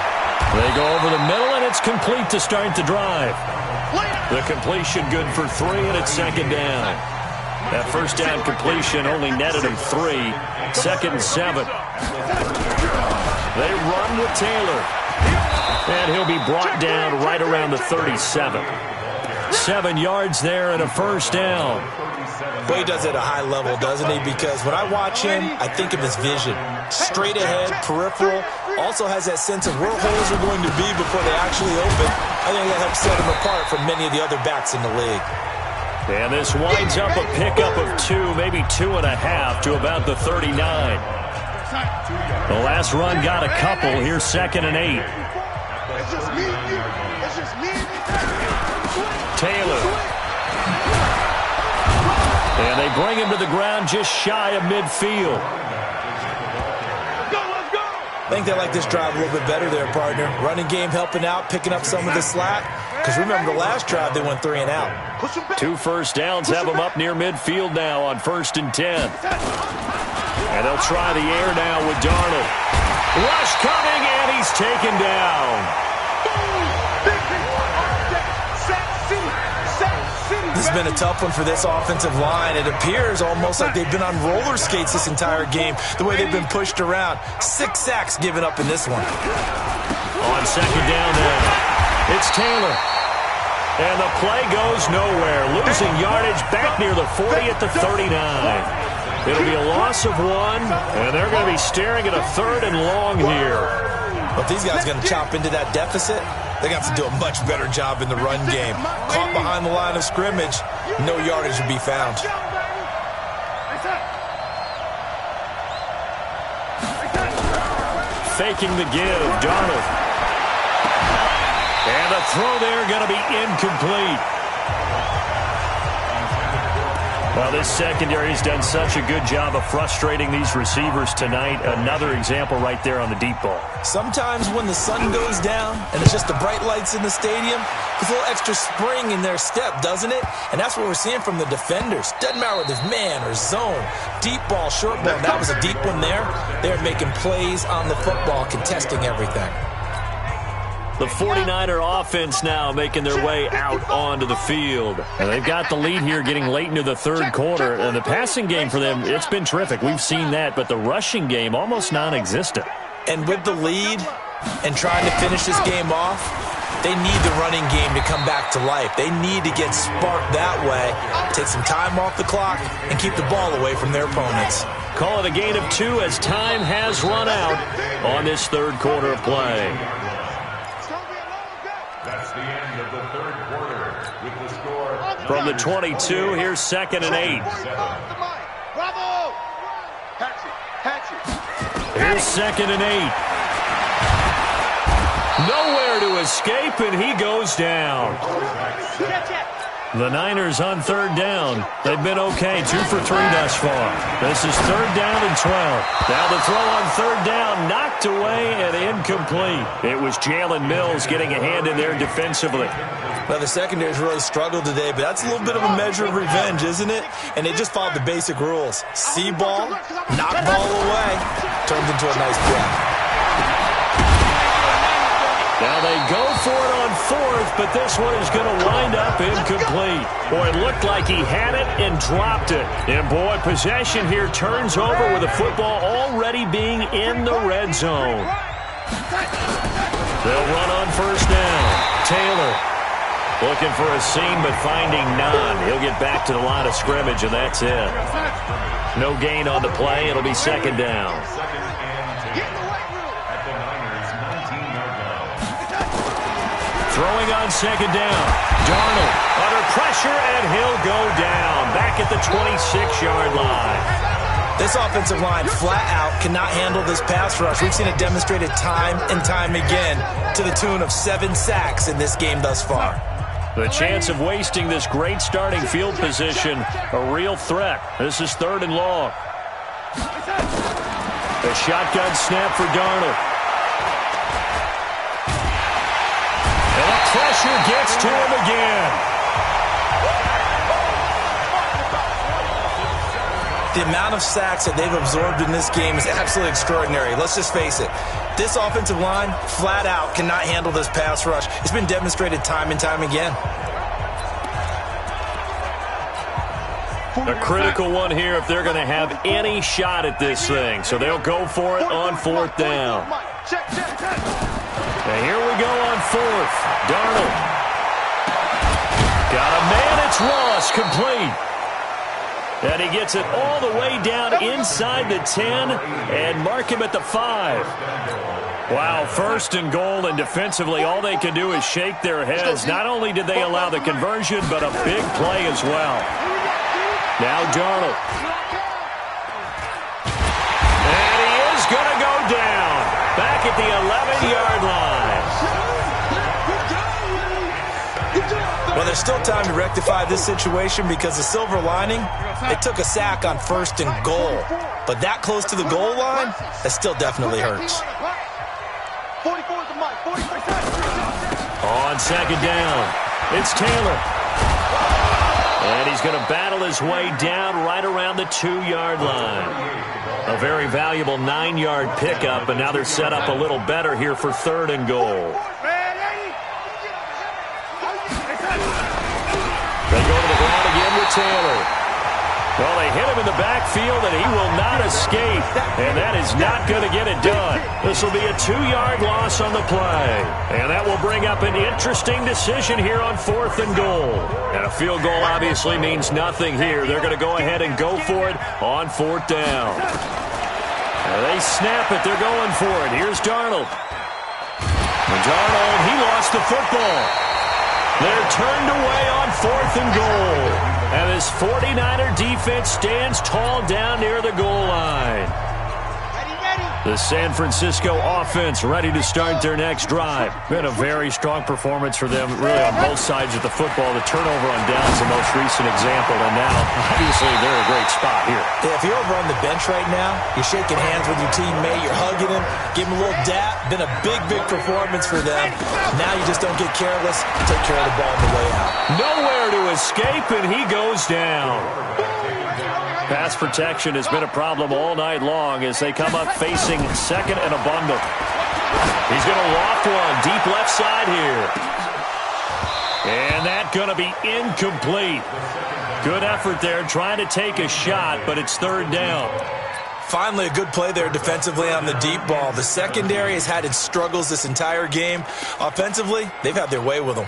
They go over the middle, and it's complete to start the drive. The completion good for 3, and it's 2nd down. That 1st down completion only netted him 3. 2nd and 7. They run with Taylor. And he'll be brought down right around the 37. 7 yards there and a 1st down. Well, he does it at a high level, doesn't he? Because when I watch him, I think of his vision. Straight ahead, peripheral. Also has that sense of where holes are going to be before they actually open. I think that helps set him apart from many of the other backs in the league. And this winds up a pickup of 2, maybe 2.5 to about the 39. The last run got a couple. Here's 2nd and 8. Taylor. And they bring him to the ground just shy of midfield. I think they like this drive a little bit better there, partner. Running game helping out, picking up some of the slack. Because remember, the last drive, they went 3 and out. 2 first downs have them up near midfield now on 1st and 10. And they'll try the air now with Darnold. Rush coming, and he's taken down. This has been a tough one for this offensive line. It appears almost like they've been on roller skates this entire game, the way they've been pushed around. 6 sacks given up in this one. On 2nd down now, it's Taylor. And the play goes nowhere. Losing yardage back near the 40 at the 39. It'll be a loss of 1, and they're going to be staring at a 3rd and long here. But these guys are going to chop into that deficit. They got to do a much better job in the run game. Caught behind the line of scrimmage, no yardage to be found. Faking the give, Darnold. And the throw there going to be incomplete. Well, this secondary has done such a good job of frustrating these receivers tonight. Another example right there on the deep ball. Sometimes when the sun goes down and it's just the bright lights in the stadium, there's a little extra spring in their step, doesn't it? And that's what we're seeing from the defenders. Doesn't matter whether it's man or zone, deep ball, short ball. That was a deep one there. They're making plays on the football, contesting everything. The 49er offense now making their way out onto the field. And they've got the lead here getting late into the third quarter. And the passing game for them, it's been terrific. We've seen that. But the rushing game, almost non-existent. And with the lead and trying to finish this game off, they need the running game to come back to life. They need to get sparked that way, take some time off the clock, and keep the ball away from their opponents. Call it a gain of 2 as time has run out on this third quarter of play. That's the end of the third quarter with the score. From the 22, here's 2nd and 8. Bravo! Catch it. Here's 2nd and 8. Nowhere to escape, and he goes down. The Niners on 3rd down. They've been okay, 2 for 3 thus far. This is 3rd down and 12. Now the throw on 3rd down, knocked away and incomplete. It was Jalen Mills getting a hand in there defensively. Well, the secondary's really struggled today, but that's a little bit of a measure of revenge, isn't it? And they just followed the basic rules. See ball, knock ball away, turned into a nice play. Now they go for it on 4th, but this one is going to wind up incomplete. Boy, it looked like he had it and dropped it. And boy, possession here turns over with the football already being in the red zone. They'll run on 1st down. Taylor looking for a seam, but finding none. He'll get back to the line of scrimmage, and that's it. No gain on the play. It'll be 2nd down. Throwing on 2nd down. Darnold under pressure, and he'll go down. Back at the 26-yard line. This offensive line, flat out, cannot handle this pass rush. We've seen it demonstrated time and time again to the tune of 7 sacks in this game thus far. The chance of wasting this great starting field position, a real threat. This is 3rd and long. The shotgun snap for Darnold. And the pressure gets to him again. The amount of sacks that they've absorbed in this game is absolutely extraordinary. Let's just face it. This offensive line, flat out, cannot handle this pass rush. It's been demonstrated time and time again. A critical one here if they're going to have any shot at this thing. So they'll go for it on 4th down. And here we go on 4th. Darnold. Got a man, it's Ross, complete. And he gets it all the way down inside the 10 and mark him at the 5. Wow, 1st and goal, and defensively all they can do is shake their heads. Not only did they allow the conversion, but a big play as well. Now Darnold. And he is going to go down. Back at the 11-yard line. Well, there's still time to rectify this situation because the silver lining, they took a sack on 1st and goal. But that close to the goal line, that still definitely hurts. On 2nd down, it's Taylor. And he's going to battle his way down right around the 2-yard line. A very valuable 9-yard pickup, and now they're set up a little better here for 3rd and goal. They go to the ground again with Taylor. Well, they hit him in the backfield, and he will not escape. And that is not going to get it done. This will be a 2-yard loss on the play. And that will bring up an interesting decision here on 4th and goal. And a field goal obviously means nothing here. They're going to go ahead and go for it on 4th down. And they snap it. They're going for it. Here's Darnold. And Darnold, he lost the football. They're turned away on 4th and goal. And this 49er defense stands tall down near the goal line. The San Francisco offense ready to start their next drive. Been a very strong performance for them, really on both sides of the football. The turnover on downs the most recent example, and now, obviously, they're in a great spot here. Yeah, if you're over on the bench right now, you're shaking hands with your teammate, you're hugging him, give him a little dap. Been a big, big performance for them. Now you just don't get careless. Take care of the ball on the way out. Nowhere to escape, and he goes down. Pass protection has been a problem all night long as they come up facing second and a bundle. He's going to loft one deep left side here. And that's going to be incomplete. Good effort there trying to take a shot, but it's third down. Finally, a good play there defensively on the deep ball. The secondary has had its struggles this entire game. Offensively, they've had their way with them.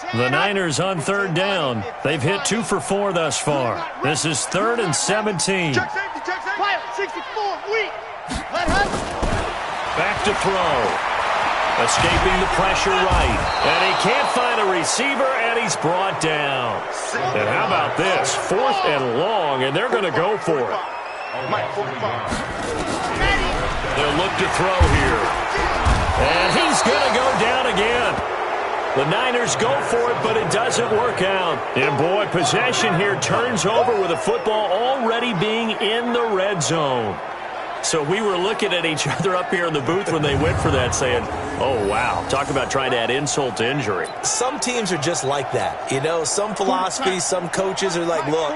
The Niners on third down. They've hit 2 for 4 thus far. This is 3rd and 17. Check safety, check safety. Pilot, 64, weak. Let her. Back to throw. Escaping the pressure right. And he can't find a receiver, and he's brought down. And how about this? 4th and long, and they're going to go for it. They'll look to throw here. And he's going to go down again. The Niners go for it, but it doesn't work out. And, boy, possession here turns over with the football already being in the red zone. So we were looking at each other up here in the booth when they went for that saying, oh, wow, talk about trying to add insult to injury. Some teams are just like that. You know, some philosophies, some coaches are like, look,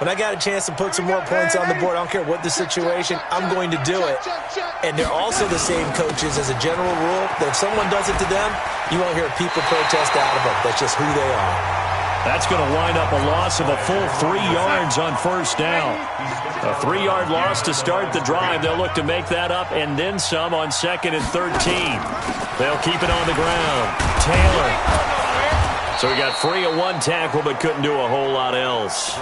when I got a chance to put some more points on the board, I don't care what the situation, I'm going to do it. And they're also the same coaches as a general rule that if someone does it to them, you won't hear people protest out of them. That's just who they are. That's going to wind up a loss of a full 3 yards on first down. A 3-yard loss to start the drive. They'll look to make that up and then some on 2nd and 13. They'll keep it on the ground. Taylor. So he got free of 1 tackle but couldn't do a whole lot else.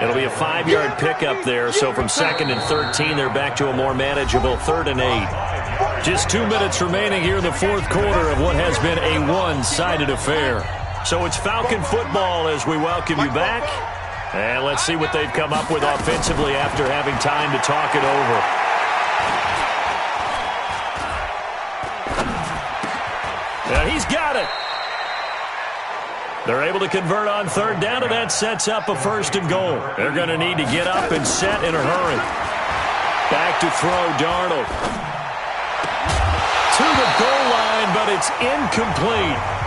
It'll be a 5-yard pickup there. So from 2nd and 13, they're back to a more manageable 3rd and 8. Just 2 minutes remaining here in the 4th quarter of what has been a one-sided affair. So it's Falcon football as we welcome you back. And let's see what they've come up with offensively after having time to talk it over. Yeah, he's got it. They're able to convert on 3rd down, and that sets up a 1st and goal. They're going to need to get up and set in a hurry. Back to throw, Darnold. To the goal line, but it's incomplete.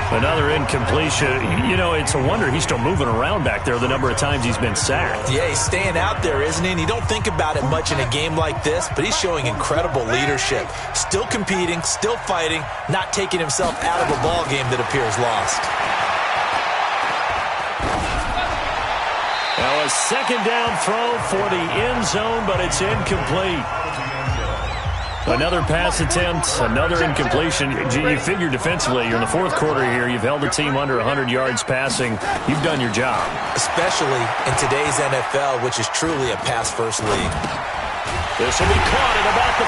Another incompletion. You know, it's a wonder he's still moving around back there the number of times he's been sacked. Yeah, he's staying out there, isn't he? And you don't think about it much in a game like this, but he's showing incredible leadership. Still competing, still fighting, not taking himself out of a ball game that appears lost. Now a 2nd down throw for the end zone, but it's incomplete. Another pass attempt, another incompletion. You figure defensively, you're in the 4th quarter here. You've held the team under 100 yards passing. You've done your job. Especially in today's NFL, which is truly a pass-first league. This will be caught at about the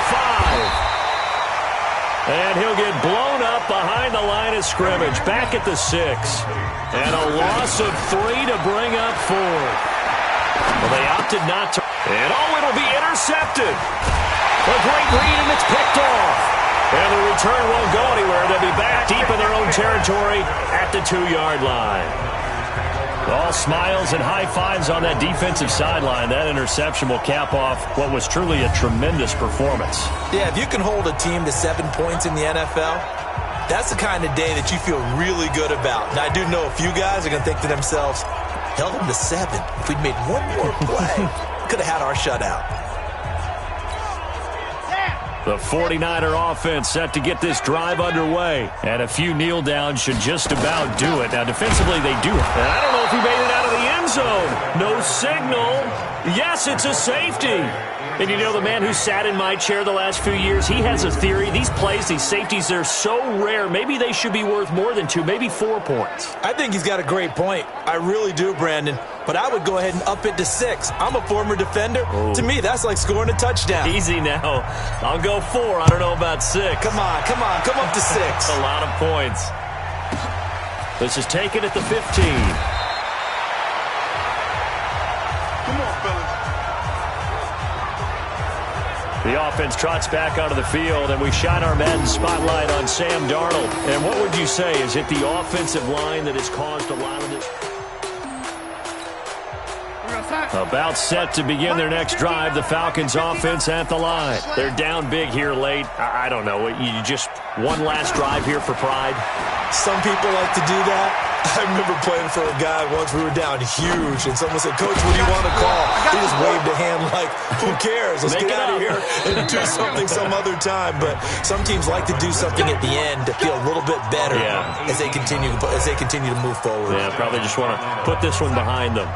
5. And he'll get blown up behind the line of scrimmage. Back at the 6. And a loss of 3 to bring up 4. Well, they opted not to. And it'll be intercepted. A great read, and it's picked off. And the return won't go anywhere. They'll be back deep in their own territory at the 2-yard line. All smiles and high fives on that defensive sideline. That interception will cap off what was truly a tremendous performance. Yeah, if you can hold a team to 7 points in the NFL, that's the kind of day that you feel really good about. Now, I do know a few guys are going to think to themselves, held them to 7. If we'd made one more play, could have had our shutout. The 49er offense set to get this drive underway. And a few kneel downs should just about do it. Now, defensively, they do. And I don't know if he made it out of the end zone. No signal. Yes, it's a safety. And you know, the man who sat in my chair the last few years, he has a theory. These plays, these safeties, they're so rare. Maybe they should be worth more than 2, maybe 4 points. I think he's got a great point. I really do, Brandon. But I would go ahead and up it to 6. I'm a former defender. Oh. To me, that's like scoring a touchdown. Easy now. I'll go 4. I don't know about 6. Come on. Come up to 6. That's a lot of points. This is taken at the 15. Come on, fellas. The offense trots back onto the field, and we shine our Madden spotlight on Sam Darnold. And what would you say? Is it the offensive line that has caused a lot of this? About set to begin their next drive, the Falcons offense at the line. They're down big here late. I don't know. You just one last drive here for pride? Some people like to do that. I remember playing for a guy once. We were down huge, and someone said, "Coach, what do you want to call?" He just waved a hand like, "Who cares? Let's get out of here and do something some other time." But some teams like to do something at the end to feel a little bit better as they continue to move forward. Yeah, probably just want to put this one behind them.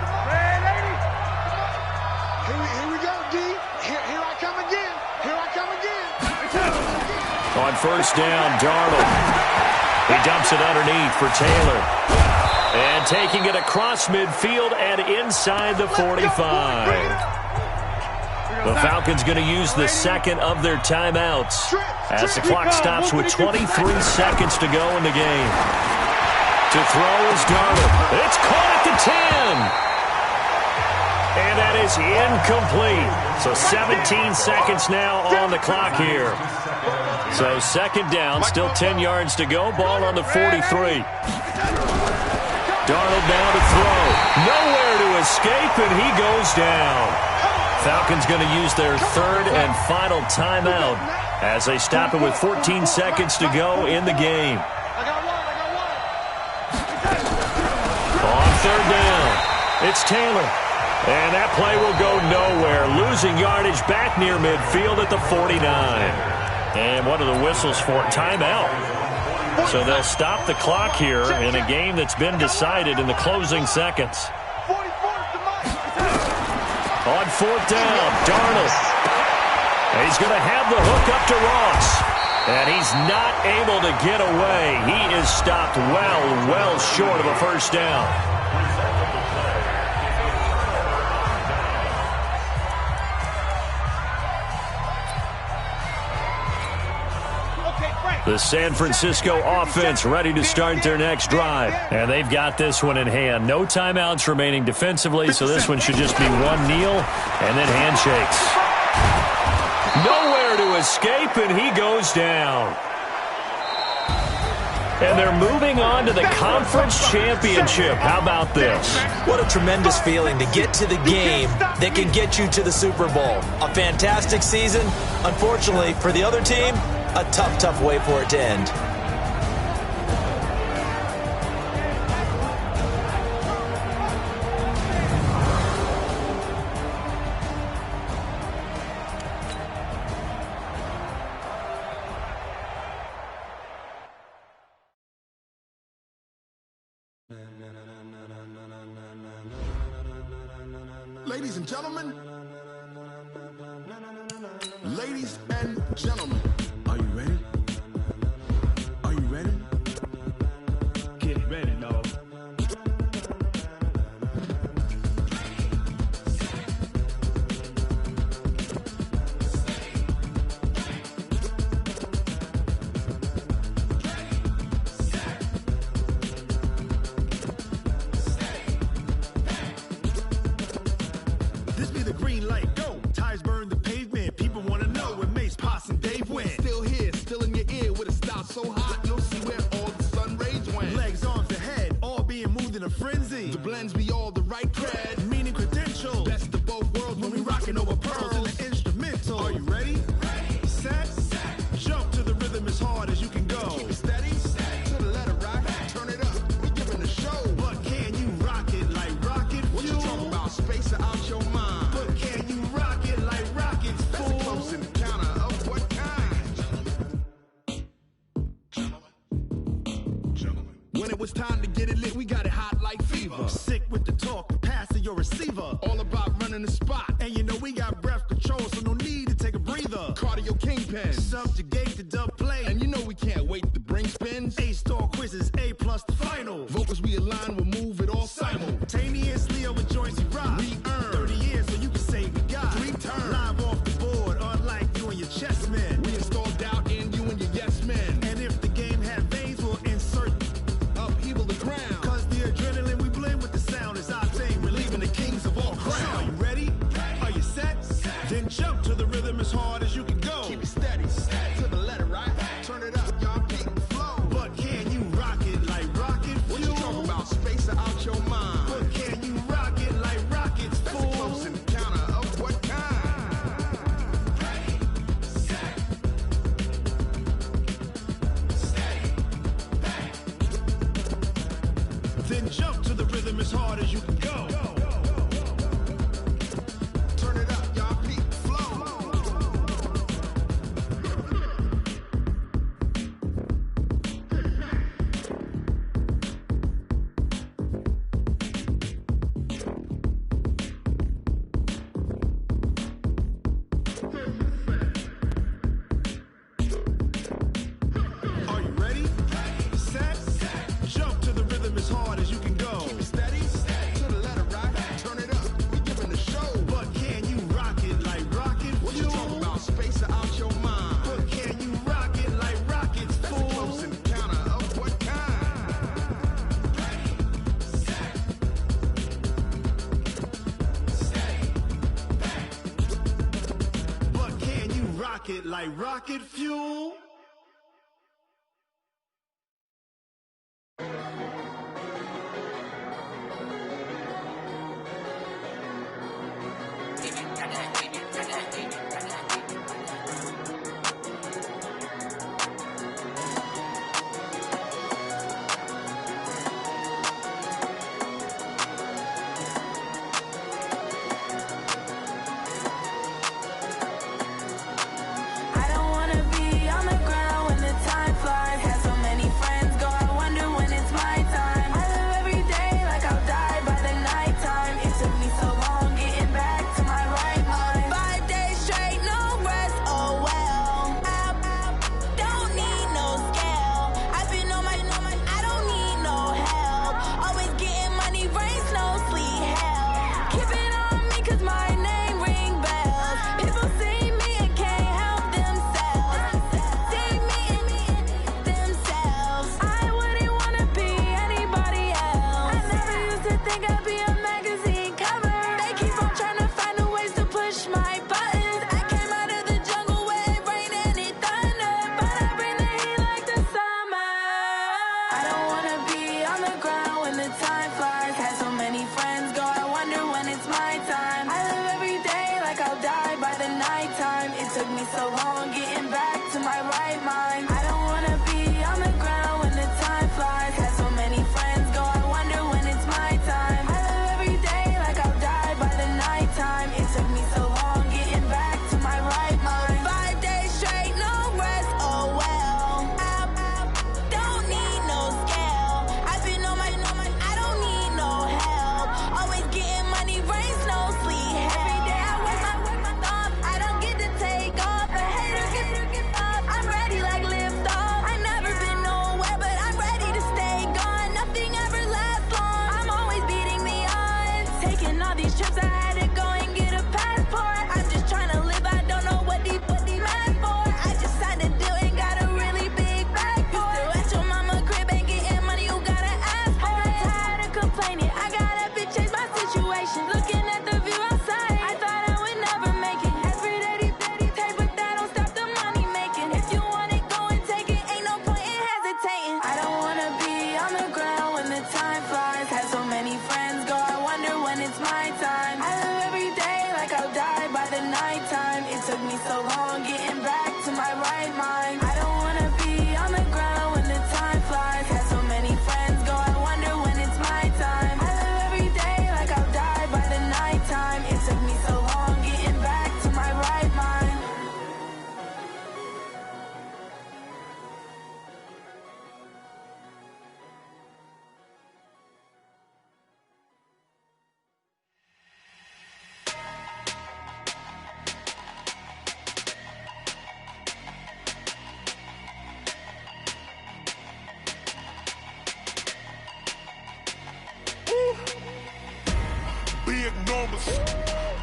On first down, Darnold. He dumps it underneath for Taylor. And taking it across midfield and inside the 45. The Falcons going to use the second of their timeouts as the clock stops with 23 seconds to go in the game. To throw is Darnold. It's caught at the 10. And that is incomplete. So 17 seconds now on the clock here. So second down, still 10 yards to go. Ball on the 43. Darnold now to throw. Nowhere to escape, and he goes down. Falcons going to use their third and final timeout as they stop it with 14 seconds to go in the game. On third down, it's Taylor. And that play will go nowhere. Losing yardage back near midfield at the 49. And what are the whistles for? Timeout. So they'll stop the clock here in a game that's been decided in the closing seconds. On fourth down, Darnold. And he's going to have the hook up to Ross. And he's not able to get away. He is stopped well short of a first down. The San Francisco offense ready to start their next drive. And they've got this one in hand. No timeouts remaining defensively, so this one should just be one kneel and then handshakes. Nowhere to escape, and he goes down. And they're moving on to the conference championship. How about this? What a tremendous feeling to get to the game that can get you to the Super Bowl. A fantastic season. Unfortunately, for the other team, a tough way for it to end. Ladies and gentlemen, ladies and gentlemen, are you ready? Are you ready? Get ready, dog. This be the green light, go. Tires burn the pavement. People want to know where Mace, Potts, and Dave went. Still here, still in your ear with a style so hot, you'll see where all the sun rays went. Legs, arms, and head, all being moved in a frenzy. The blends be all the right cred, meaning credentials. Best of both worlds when we rocking over pearls in the instrumental. Are you ready? Set. Jump to the rhythm as hard as you can go. Keep it steady. To the letter rock. Turn it up. We giving the show. But can you rock it like rocket fuel? What you talking about? Space out your mind. But can you rock it like rockets, fool? That's a close encounter of what kind? Gentlemen. When it was time to get it lit, we got it hot like fever. Sick with the talk, pass to your receiver. All about running the spot. And you know we got breath control, so no need to take a breather. Cardio kingpin. Subjugate the dub play. And you know we can't wait to bring spins. A-star quizzes, A+ the final. Vocals we align, we'll move it all simultaneously over joints we rock. We earn 30 years so you can say we got 3 turns. Live off the board, unlike you and your chess men. We installed doubt in you and your yes men. And if the game had veins, we'll insert upheaval the ground. Cause the adrenaline we blend with the sound is our thing. Relieving the kings of all crowns. So you ready? it like rocket fuel.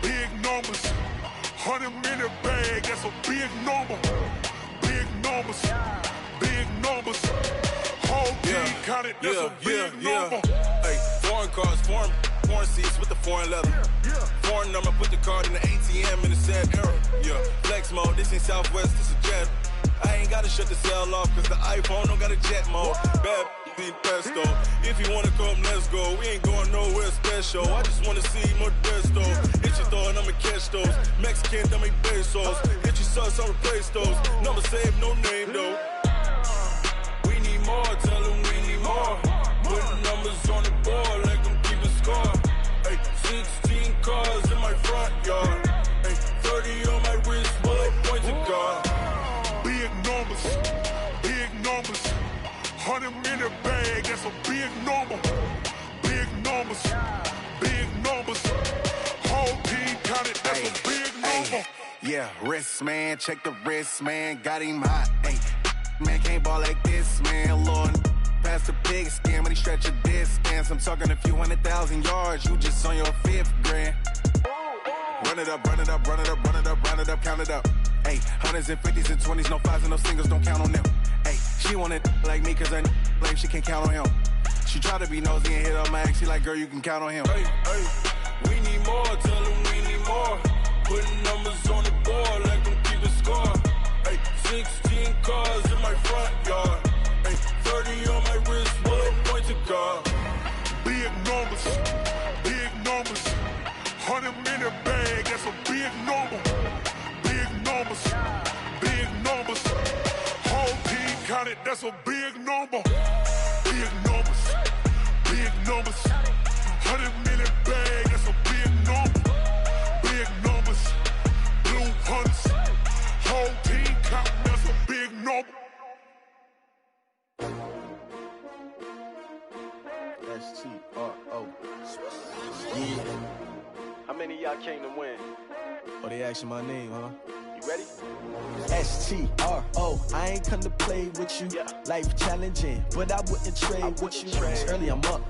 Big numbers, 100-minute bag, that's a big number. Big numbers, big numbers. Whole team counted, that's a big number. Hey, foreign cars, foreign seats with the foreign leather. Foreign number, put the card in the ATM in the sad era. Flex mode, this ain't Southwest, this a jet. I ain't gotta shut the cell off, cause the iPhone don't got a jet mode. Bad in pesto. If you wanna come, let's go. We ain't going nowhere special. I just wanna see Modesto. Hit your thought, I'ma catch those. Mexican, dummy pesos. Hit your sus, I'll replace those. Number saved, no name though. We need more, tell them we need more. Putting numbers on the board, like them keep a score. Hey, 16 cars in my front yard. Hey, 30 on my wrist, while I point to God. Big numbers, big numbers. 100-minute bag, that's a big number. Big numbers, big numbers. Whole team counted, that's a big number. Yeah, wrist man, check the wrist man, got him hot. Ay, man can't ball like this, man. Lord, past the pig skin, but he stretch a distance. I'm talking a few 100,000 yards, you just on your 5th grand. Run it up, run it up, run it up, run it up, run it up, count it up. Ay, 100s and 50s and 20s, no 5s and no singles, don't count on them. Ay, she want it like me, cause her like she can't count on him. She try to be nosy and hit on my ex, she like, girl, you can count on him. Hey, hey, we need more, tell them we need more. Putting numbers on the board, like them keep a score. that's a big number. Big numbers, big numbers. 100 million bag, that's a big number. Big numbers, blue hunts. Whole team count, that's a big number. S-T-R-O. Yeah. How many of y'all came to win? Oh, they asking my name, huh? You ready? S-T-R-O. I ain't come to play with you. Life challenging, but I wouldn't trade with you. It's early, I'm up.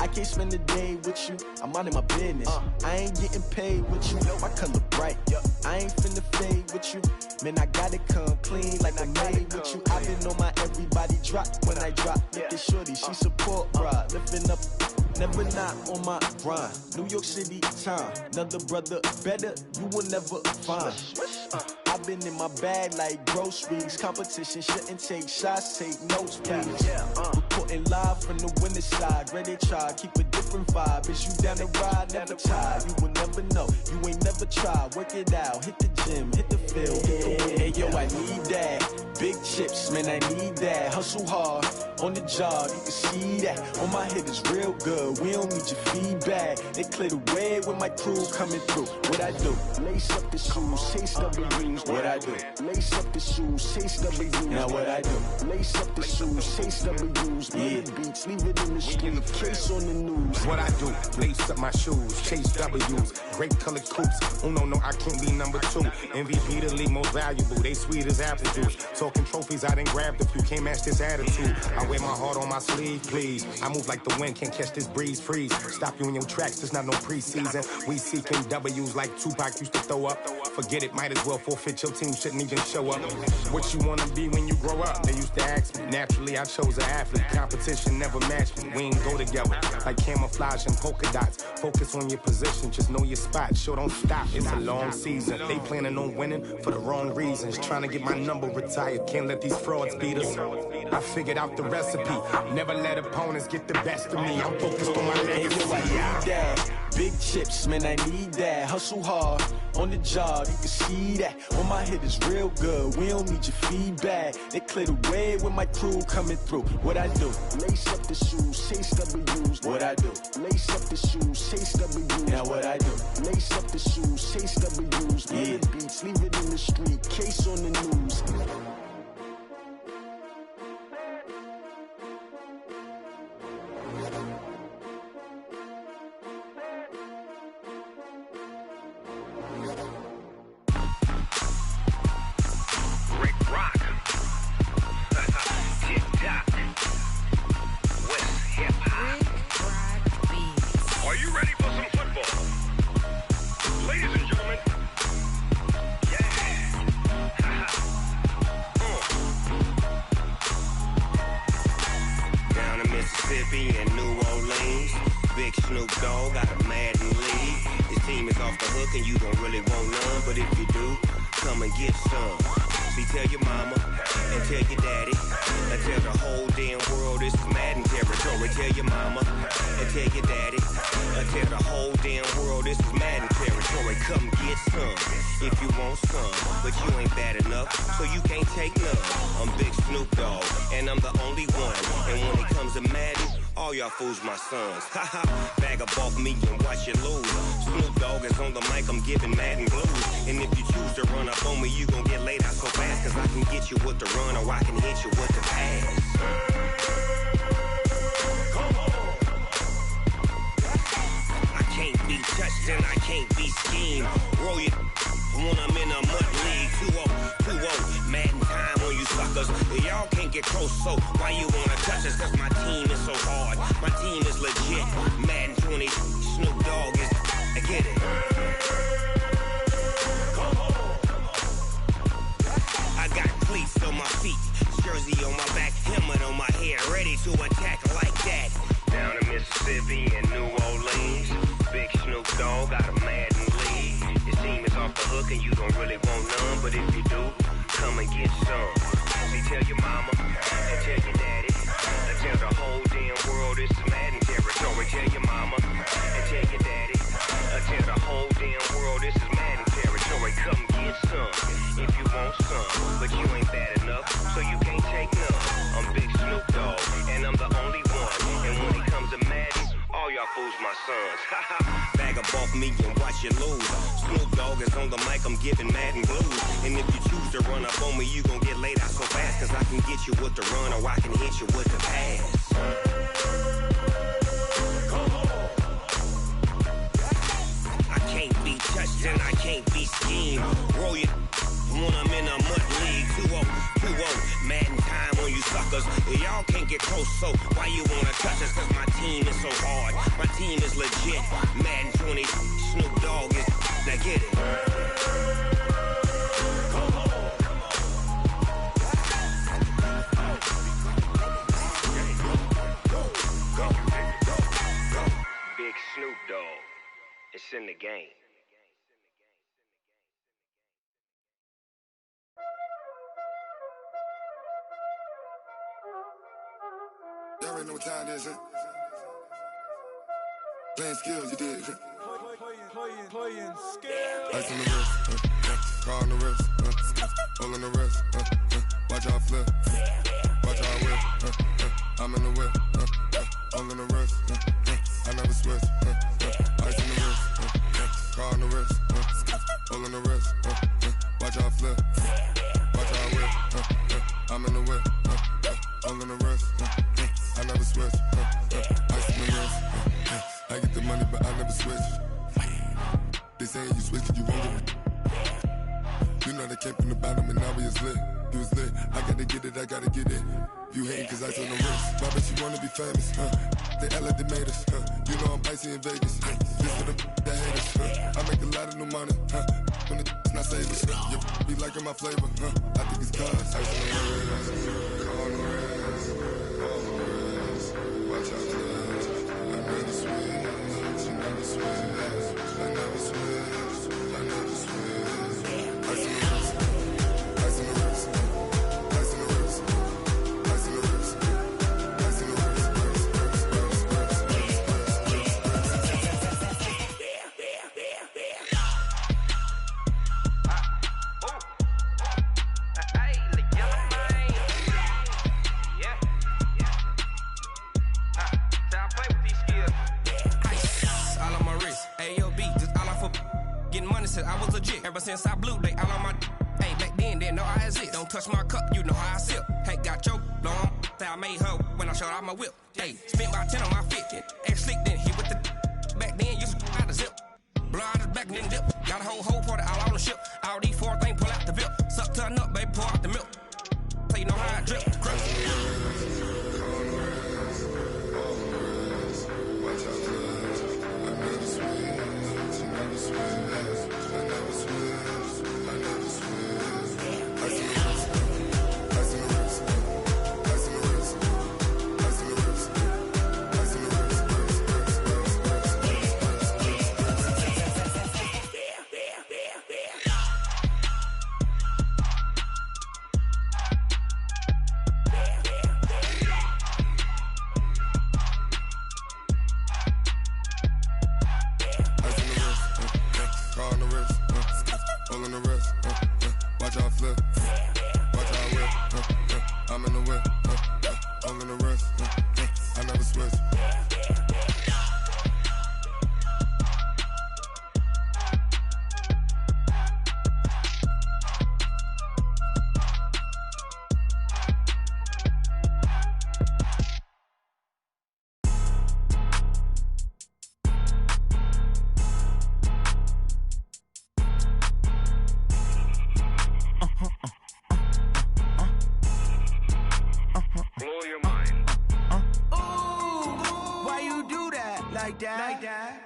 I can't spend the day with you. I'm minding my business. I ain't getting paid with you. My color bright. I ain't finna fade with you. Man, I gotta come clean like I made with you. I've been on my everybody drop when I drop. Look at shorty, she support, bruh. Lifting up, never not on my grind. New York City time, another brother better, you will never find. I've been in my bag like groceries. Competition shouldn't take shots, take notes, please. Reporting live from the winning side. Ready to try, keep a different vibe. Is you down the ride, never tired. You will never know, you ain't never tried. Work it out, hit the gym, hit the field, hit the win. Hey yo, I need that. Big chips, man, I need that. Hustle hard, on the job, you can see that. On my hit is real good, we don't need your feedback. They clear the way with my crew coming through. What I do? Lace up the shoes, chase W's. What I do? Lace up the shoes, chase W's. Now what I do? Lace up the shoes, chase W's. Yeah, beats, leave it in the street, case on the news. What I do? Lace up my shoes, chase W's. Great colored coops. Oh no, I can't be number 2. MVP the league most valuable. They sweet as apple juice. Talking trophies, I done grabbed a few. Can't match this attitude. I wear my heart on my sleeve, please. I move like the wind, can't catch this breeze, freeze. Stop you in your tracks, there's not no preseason. We seeking W's like Tupac used to throw up. Forget it, might as well forfeit, your team shouldn't even show up. What you wanna be when you grow up? They used to ask me. Naturally, I chose an athlete. Competition never matched me. We ain't go together. Like camouflage and polka dots. Focus on your position, just know your spot. Sure, don't stop, it's a long season. They planning on winning for the wrong reasons. Trying to get my number retired, can't let these frauds beat us. I figured out the recipe. Never let opponents get the best of me. I'm focused on my legacy. I need that. Big chips, man, I need that. Hustle hard, on the job, you can see that. On my hit is real good, we don't need your feedback. They clear the way with my crew coming through. What I do? Lace up the shoes, chase W's. What I do? Lace up the shoes, chase W's. Now what I do? Lace up the shoes, chase W's. Yeah, beats, leave it in the street, case on the news. Fools my sons. Haha, bag up off me and watch you lose. Snoop Dogg is on the mic, I'm giving Madden blues. And if you choose to run up on me, you gon' get laid out so fast. Cause I can get you with the run or I can hit you with the pass. Come on. I can't be touched and I can't be schemed. Roll you when I'm in a mud league. 2-0, 2-0, Madden time on you suckers. Y'all can't get close, so why you wanna touch us? Cause my team is so hard, my team is legit. Madden 20, Snoop Dogg is, I get it. I got cleats on my feet, jersey on my back, helmet on my head, ready to attack like that. Down in Mississippi and New Orleans, big Snoop Dogg got a Madden lead. Your team is off the hook and you don't really want none, but if you do, come and get some. See, tell your mama and tell your daddy, and tell the whole damn world this is Madden territory. Tell your mama and tell your daddy, and tell the whole damn world this is Madden territory. Come get some if you want some, but you ain't bad enough, so you can't take none. I'm sons. Bag up off me and watch you lose. Snoop Dogg is on the mic, I'm giving Madden blues. And if you choose to run up on me, you gon' get laid out so fast. Cause I can get you with the run or I can hit you with the pass. I can't be touched and I can't be schemed. Roll you when I'm in a mud league. 2-0, Madden time on you suckers. Y'all can't get close, so why you wanna touch us? Cause my team is so hard, my team is legit. Madden 20, Snoop Dogg is, now get it. Big Snoop Dogg, it's in the game. Y'all already know what time it is, huh? Playing skills, you did. Playing skills. Ice on the wrist, car on the wrist, hole on the wrist, watch out flip, watch out whip, I'm in the whip, hole on the wrist, I never switch, ice on the wrist, car on the wrist, hole on the wrist, watch out flip, watch out whip, I'm in the whip, hole on the wrist, I never switch, ice on the wrist, I get the money but I never switch. They saying you switch and you won't get it. You know they came from the bottom and now we is lit. You was lit, I gotta get it, I gotta get it. You hating cause ice on the wrist. Why bet you wanna be famous, They LA they made us, You know I'm icy in Vegas, This for the that hate us, I make a lot of new money, When the not save us, You be liking my flavor, I think it's cause ice on the wrist, on the wrist, on the wrist. Watch out for this, I never switch, you never switch. I never switch, I never switch. Ice on the wrist, ice on the wrist, ice on the wrist, ice on the wrist, ice on the wrist, I was legit. Ever since I blew, they all on my hey, back then, didn't know I exist. Don't touch my cup, you know how I sip. Hey, got your long, say I made her when I showed out my whip. Hey, spent about 10 on my fit. Ex slick, then hit with the back then, used to out the zip. Blow out his back and then dip. Got a whole party all on the ship. All these four things, pull out the VIP. Suck to a nut, baby, pour out the milk. So you know how I drip.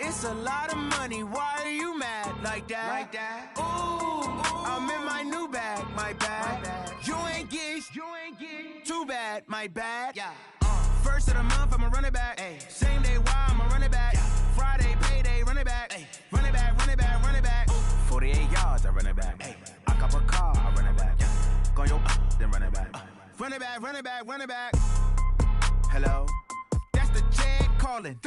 It's a lot of money, why are you mad like that? Ooh, I'm in my new bag, my bad. You ain't getting too bad, my bad. Yeah. First of the month, I'ma run it back. Ay. Same day, why I'ma run it back. Yeah. Friday, payday, run it back. Ay. Run it back, run it back, run it back. 48 yards, I run it back. Ay. I cop a car, I run it back. Yeah. Go your then run it back. Run it back, run it back, run it back. Hello? That's the check calling.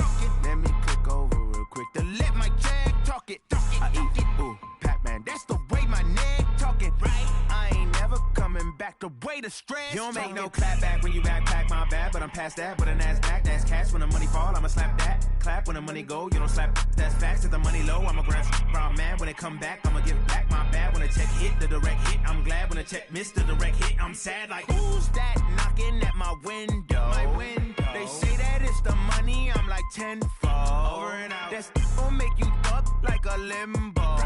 Let me click over real quick to let my check talk it. I eat it, ooh, Pac-Man. That's the way my neck talking. Right? I ain't never coming back the way way to stress. You don't make no clap back when you backpack, my bad. But I'm past that, with a NASDAQ, that's cash. When the money fall, I'ma slap that. Clap when the money go, you don't slap, that's facts. If the money low, I'ma grab brown man. When it come back, I'ma give back, my bad. When the check hit, the direct hit, I'm glad. When the check missed, the direct hit, I'm sad. Like, who's that knocking at my window? My window. They say that it's the money, I'm like tenfold. Over and out. That's gon' make you up like a limbo.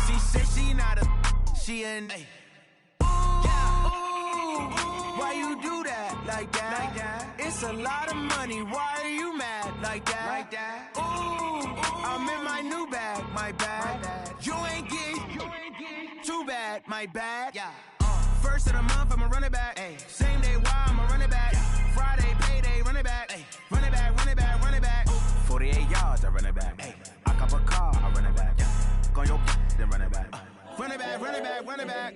She said she not a, she an. Why you do that like that? Like that? It's a lot of money. Why are you mad like that? Like that? Ooh, I'm in my new bag, my bad. You ain't get too bad, my bad. Yeah. First of the month, I'ma run it back. Ay. Same day, why I'ma run it back. Yeah. Friday, payday, run it back. Ay. Run it back, run it back, run it back. 48 yards, I run it back. Ay. I cop a car, I run it back. Yeah. Go your then run it back. Run it back, run it back, run it back.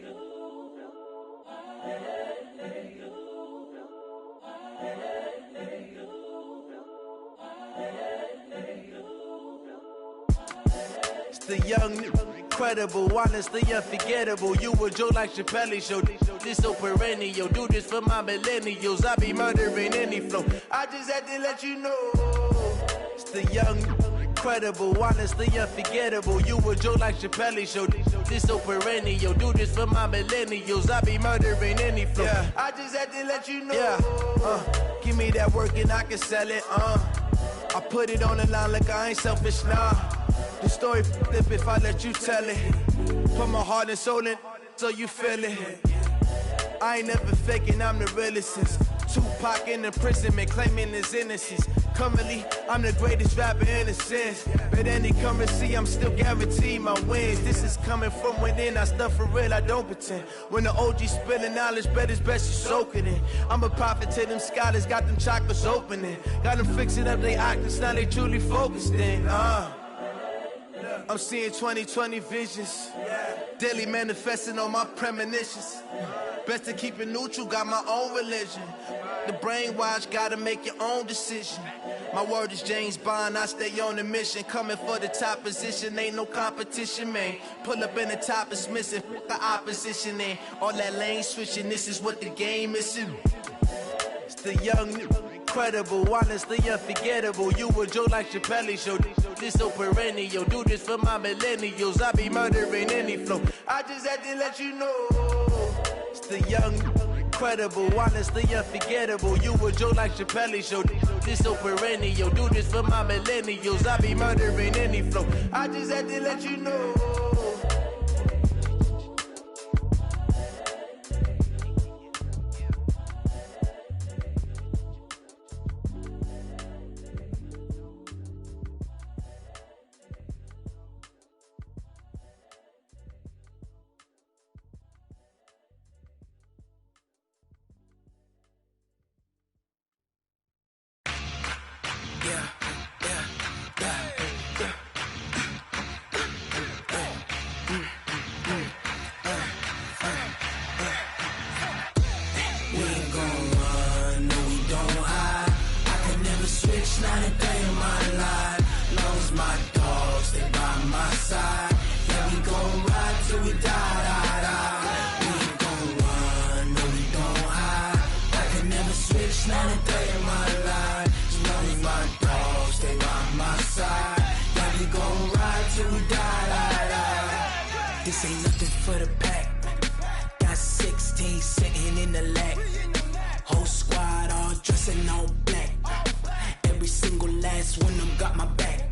It's the young, incredible, honestly unforgettable. You a Joe like Chappelle show. This so perennial. Do this for my millennials. I be murdering any flow. I just had to let you know. It's the young, incredible, honestly unforgettable. You a Joe like Chappelle show. This so perennial. Do this for my millennials. I be murdering any flow. Yeah. I just had to let you know. Yeah. Give me that work and I can sell it. I put it on the line like I ain't selfish, nah. The story flip if I let you tell it. Put my heart and soul in so you feel it. I ain't never faking, I'm the realest since Tupac in imprisonment, claiming his innocence. Currently, I'm the greatest rapper in a sense. But any currency, I'm still guaranteed my wins. This is coming from within, I stuff for real, I don't pretend. When the OG spilling knowledge, bet it's best you soak it in. I'm a prophet to them scholars, got them chakras opening. Got them fixing up they octaves, now they truly focused in. I'm seeing 2020 visions. Daily manifesting on my premonitions. Best to keep it neutral, got my own religion. The brainwash, gotta make your own decision. My word is James Bond, I stay on the mission. Coming for the top position, ain't no competition, man. Pull up in the top is missing, the opposition in. All that lane switching, this is what the game is. It's the young, incredible, honestly unforgettable. You a Joe like Chappelle show. This so perennial. Do this for my millennials. I be murdering any flow. I just had to let you know. It's the young, incredible, honestly unforgettable. You a Joe like Chappelle show. This so perennial. Do this for my millennials. I be murdering any flow. I just had to let you know. This ain't nothing for the pack. Got 16 sitting in the lag. Whole squad all dressing all black. Every single last one of them got my back.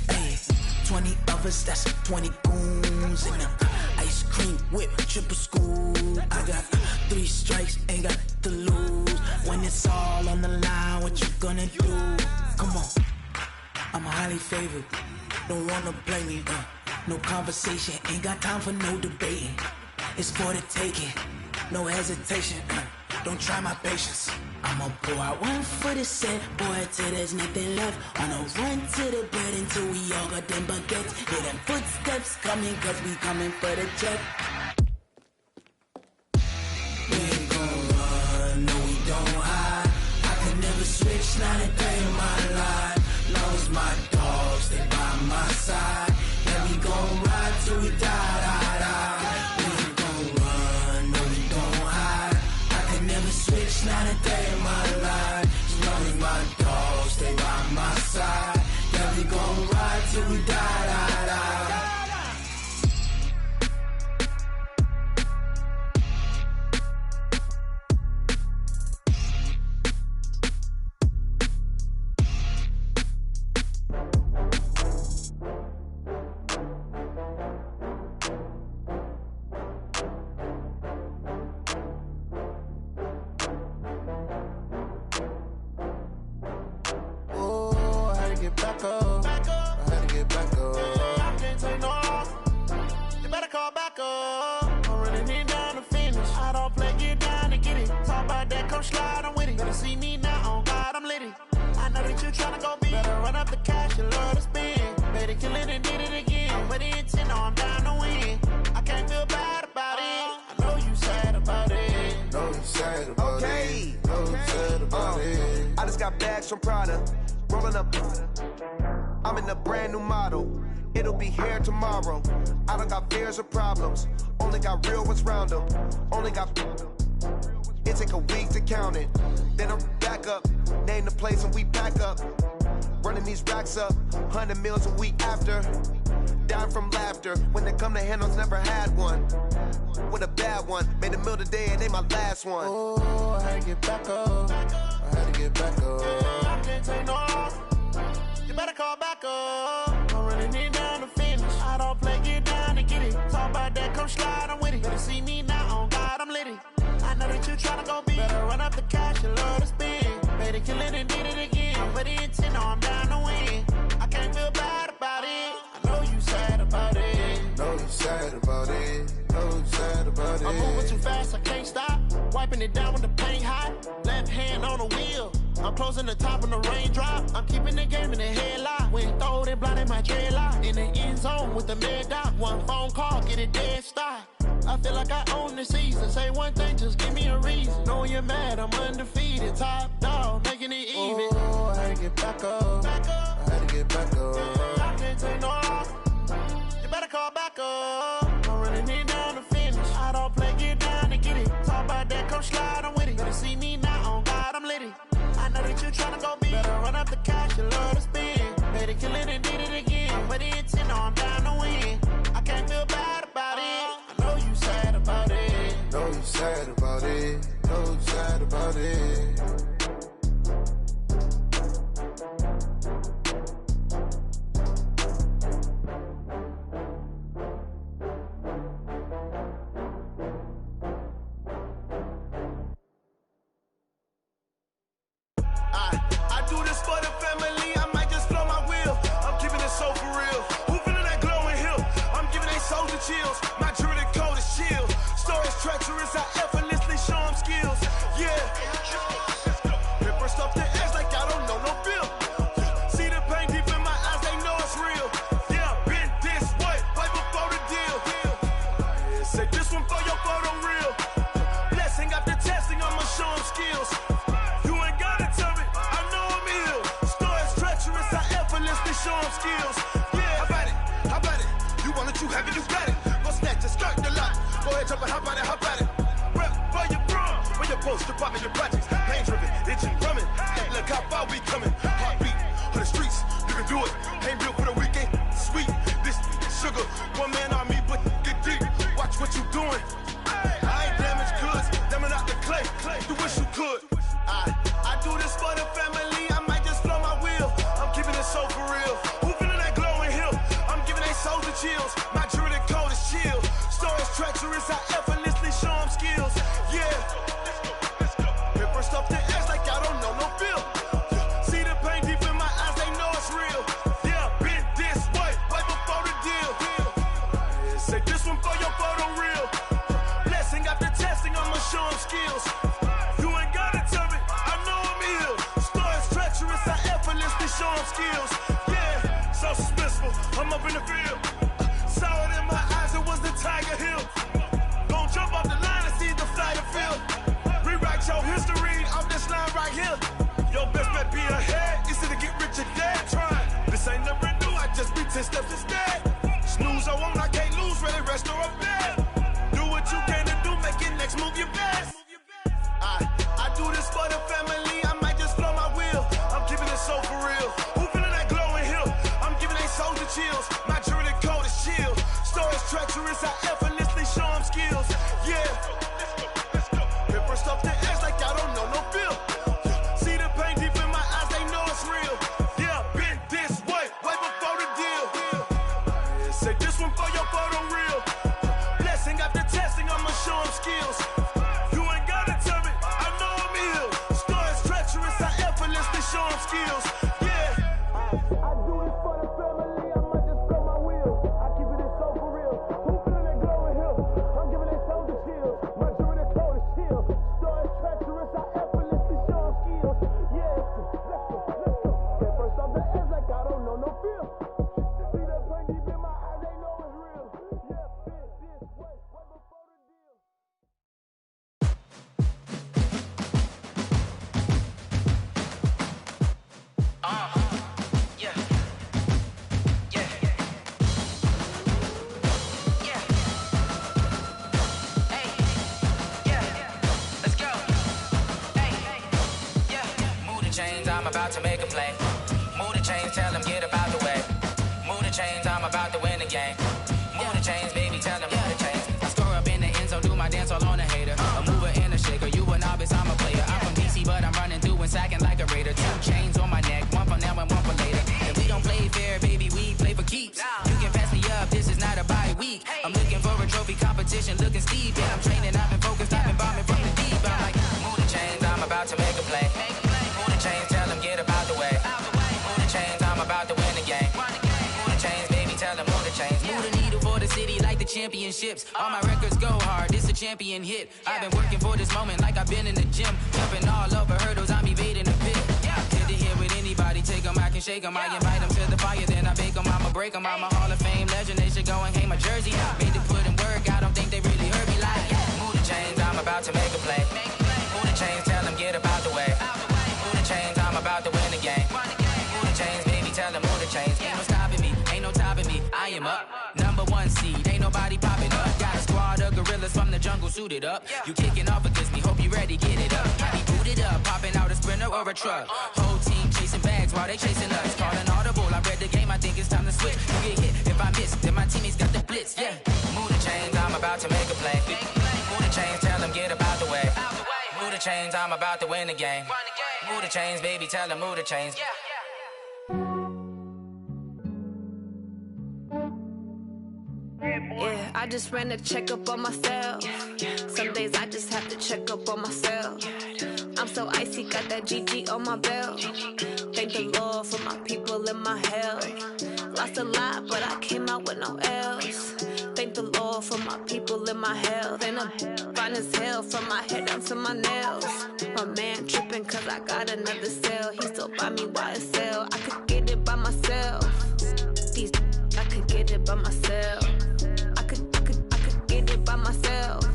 Hey, 20 of us, that's 20 goons in them. Ice cream whip, triple scoop. I got 3 strikes, ain't got to lose. When it's all on the line, what you gonna do? Come on, I'm highly favored. Don't wanna blame me, no conversation, ain't got time for no debating. It's for the taking, no hesitation. Don't try my patience. I'ma pour out one for the set, boy, till there's nothing left. On a run to the bread until we all got them baguettes. Hear them footsteps coming, cause we coming for the check. We ain't gon' run, no we don't hide. I could never switch, not a day in my life. Long as my dogs, stay by my side. Yeah, we gon' ride till we die, die, die. We ain't gon' run, no we don't bags from Prada, rolling up. I'm in a brand new model. It'll be here tomorrow. I don't got fears or problems. Only got real ones round them. Only got. It take a week to count it. Then I'm back up. Name the place and we pack up. Running these racks up. 100 meals a week after. Dying from laughter. When they come to handles, never had one. With a bad one. Made a meal today and they my last one. Oh, I had to get back up. I had to get back up. I can't take no off. You better call back up. I'm running it down to finish. I don't play, get down and get it. Talk about that, come slide, I'm with it. Better see me now, on God, I'm litty. I know that you tryna go big. Better run up the cash, you love to spend. Better kill it and did it again. I'm with the intent, no, I'm down to win. I can't feel bad about it. I know you sad about it. Know you sad about it. Know you sad about it. I'm moving too fast, I can't stop. Wiping it down when the paint hot. Left hand on the wheel. I'm closing the top when the raindrop. I'm keeping the game in the headlock. When throw it blind in my dreadlock. In the end zone with the mid dot. One phone call, get it dead stop. I feel like I own the season. Say one thing, just give me a reason. Knowing you're mad, I'm undefeated. Top dog, making it even. Oh, I had to get back up. I had to get back up. I can't take no off. You better call back up. I'm running it down to finish. I don't play, get down to get it. Talk about that, come slide, I'm with it. Better see me now, on God, I'm litty. I know that you tryna go big. Better run up the cash, you love to spend. Better kill it and did it again. But the intent, no, I'm down to win. I can't feel bad about it. I know you sad about it. Know you sad about it. Know you sad about it. I do this for the family, I might just blow my wheel. I'm keeping it so for real. Who feeling that glowing hill? I'm giving they soldier chills. My jewelry code is chill. Stories treacherous, I effortlessly show them skills. Yeah. Paper stuff the edge like I don't know no feel. See the pain deep in my eyes, they know it's real. Yeah, been this way, right before the deal. Say this one for your photo real. Blessing after testing, I'ma show them skills. You ain't gotta tell me, I know I'm ill. Stories treacherous, I effortlessly show them skills. Yeah, how about it? You want it, you have it, you got it. Go snatch it, skirt the lot. Go ahead, jump it, how about it? Rep where you from, where you post, department, your projects. Pain driven, itching, drumming. Hey, look how far we coming. Heartbeat of the streets, you can do it. Ain't built for the weekend, sweet. This sugar, one man army, but get deep. Watch what you doing. I ain't damaged goods, damn out the clay. You wish you could. I do this for the family, I might just blow my wheel. I'm keeping it so for real. Who feeling that glowing hill? I'm giving they soldier chills. My jewelry code is chill. Stories treacherous, I effortlessly show them skills. Yeah. Paper stuff the edge like I don't know no feel. See the pain deep in my eyes, they know it's real. Yeah, been this way, right before the deal. Say this one for your photo real. Blessing after testing, I'ma show them skills. You ain't gotta tell me, I know I'm ill. Stories treacherous, I effortlessly show them skills. Yeah, so suspenseful, I'm up in the field. Saw it in my eyes, it was the Tiger Hill. Gon' jump off the line and see the fly the field. Rewrite your history off this line right here. Your best bet be ahead, easy to get rich or dead. Trying, this ain't never new, I just be 10 steps instead. Snooze or won't, I can't lose, ready, rest or a bed. Do what you can to do, make it next move your best. I do this for the family, I might just blow my wheel. I'm keeping it so for real. Who feeling that glowing hill? I'm giving they soldier chills. My jewelry code is chill. Stories treacherous, I effortlessly show them skills. Yeah. Paper stuff the edge like I don't know no feel. See the pain deep in my eyes, they know it's real. Yeah, been this way, right before the deal. Say this one for your photo real. Blessing after testing, I'ma show them skills. You ain't gotta tell me, I know I'm ill. Stories treacherous, I effortlessly show them skills. Yeah. I do this for the family, I might just blow my wheel. I keep it so for real. Who feeling that glowing hill? I'm giving they soldier chills. My jewelry code is chill. Stories treacherous, I effortlessly show them skills. Yeah, let's go. Paper stuff the edge like I don't know no feel. to win the game. Move the chains, baby, tell them move the chains. I score up in the end zone, do my dance all on a hater. A mover and a shaker, you a novice, I'm a player. I'm from DC, but I'm running through and sacking like a raider. 2 chains on my neck, one for now and one for later. If we don't play fair, baby, we play for keeps. You can pass me up, this is not a bye week. I'm looking for a trophy competition, looking steep. Yeah, I'm training, I've been focused, I've been bombing from the deep. I'm like, move the chains, I'm about to make a play. Move the chains, tell them get about the way. Move the chains, I'm about to win the game. Move the chains, baby, tell them move the chains. Move the needle for the city like the championships. All my records go hard, this a champion hit. I've been working for this moment like I've been in the gym. Jumping all over hurdles, I'm evading the pit. Head to head with anybody, take them, I can shake them. I invite them to the fire, then I bake them, I'ma break them. I'm a Hall of Fame legend, they should go and hang my jersey. Made to put in work, I don't think they really heard me like, move the chains, I'm about to make a play. Move the chains, tell them get about the way. Move the chains, I'm about to win the game. Move the chains, baby, tell them move the chains. Ain't no stopping me, ain't no topping me, I am up. Number 1 seed, ain't nobody popping up. Got a squad of gorillas from the jungle suited up. You kicking off against me, hope you ready, get it up. I be booted up, popping out a sprinter or a truck. Whole team chasing bags while they chasing us. Calling audible, I read the game, I think it's time to switch. You get hit, if I miss, then my teammates got the blitz, yeah. Move the chains, I'm about to make a play. Move the chains, tell them get about the way. Move the chains, I'm about to win the game. Move the chains, baby, tell them move the chains. Yeah, I just ran a checkup on myself. Some days I just have to check up on myself. I'm so icy, got that GG on my belt. Thank the Lord for my people in my health. Lost a lot, but I came out with no L's. Thank the Lord for my people in my health. And I'm fine as hell from my head down to my nails. My man tripping cause I got another cell. He still buy me YSL. I could get it by myself. These I could get it by myself. I could get it by myself.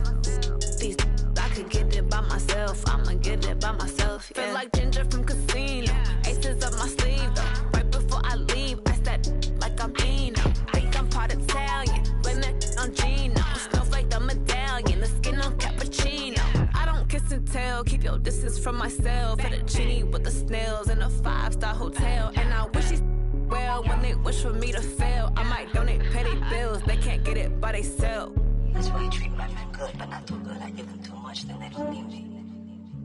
These I could get it by myself. I'ma get it by myself. Yeah. Feel like Ginger from Casino. Aces up my sleeve though. Right before I leave, I said like I'm Dino. Think I'm part Italian. Blame it on Gino. Smells like the medallion. The skin on cappuccino. I don't kiss and tell. Keep your distance from myself. Hit a genie with the snails in a 5-star hotel. And I wish he's well when they wish for me to fail. I might donate petty bills. They can't get it by they sell. That's why I treat my men good, but not too good. I give them too much, then they don't need me.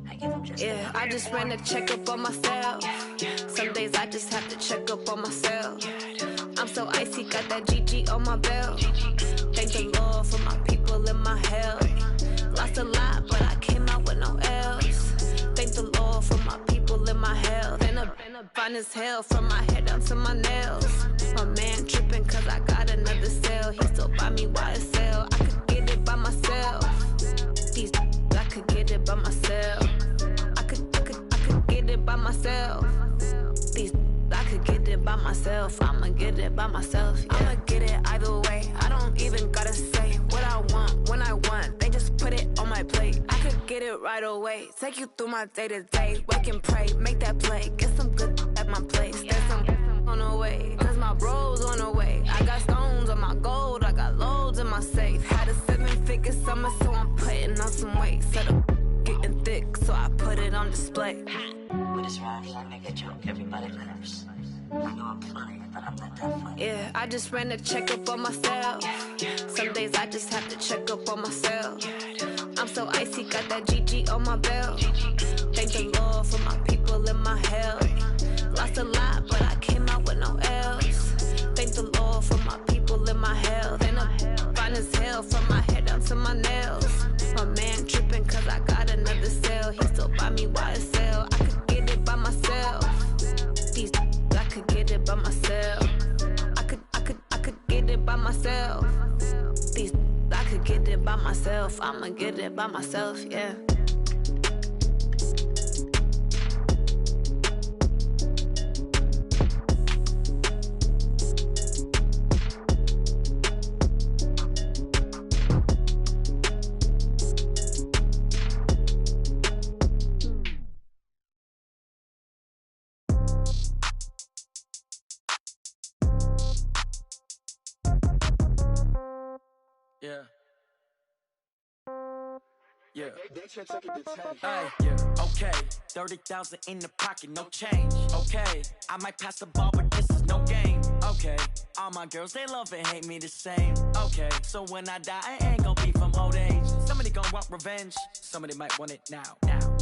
I give them just yeah, I just ran a checkup on myself. Some days I just have to check up on myself. I'm so icy, got that GG on my belt. Thank the Lord for my people in my health. Lost a lot, but I came out with no L's. Thank the Lord for my people in my health. And I'm fine as hell from my head down to my nails. My man tripping cause I got another cell. He still buy me YSL. I could get it by myself. These I could get it by myself. I could get it by myself. These I could get it by myself. I'ma get it by myself. Yeah. I'ma get it either way. I don't even gotta say what I want when I want. They just put it on my plate. I could get it right away. Take you through my day to day. Wake and pray, make that play. Get some good at my place. There's some on the way. Cause my bro's on the way. I got stones on my gold. I got loads in my safe. Had a 7-figure summer, so I'm putting on some weight. Set up getting thick, so I put it on display. With this rhyme, I make a joke, everybody laughs. I know I'm funny, but I'm not that funny. Yeah, I just ran a checkup on myself. Some days I just have to check up on myself. I'm so icy, got that GG on my belt. Thank the Lord for my people in my health. Lost a lot, but I came out with no L's. Thank the Lord for my people in my health. And I'm fine as hell from my head down to my nails. My man tripping cause I got another cell. He still buy me YSL. I could get it by myself. These I could get it by myself. I could get it by myself. These I could get it by myself. I'ma get it by myself, yeah. Yeah. Yeah. Hey, yeah. Okay. 30,000 in the pocket, no change. Okay. I might pass the ball, but this is no game. Okay, all my girls, they love and hate me the same. Okay, so when I die, I ain't gon' be from old age. Somebody gon' want revenge, somebody might want it now.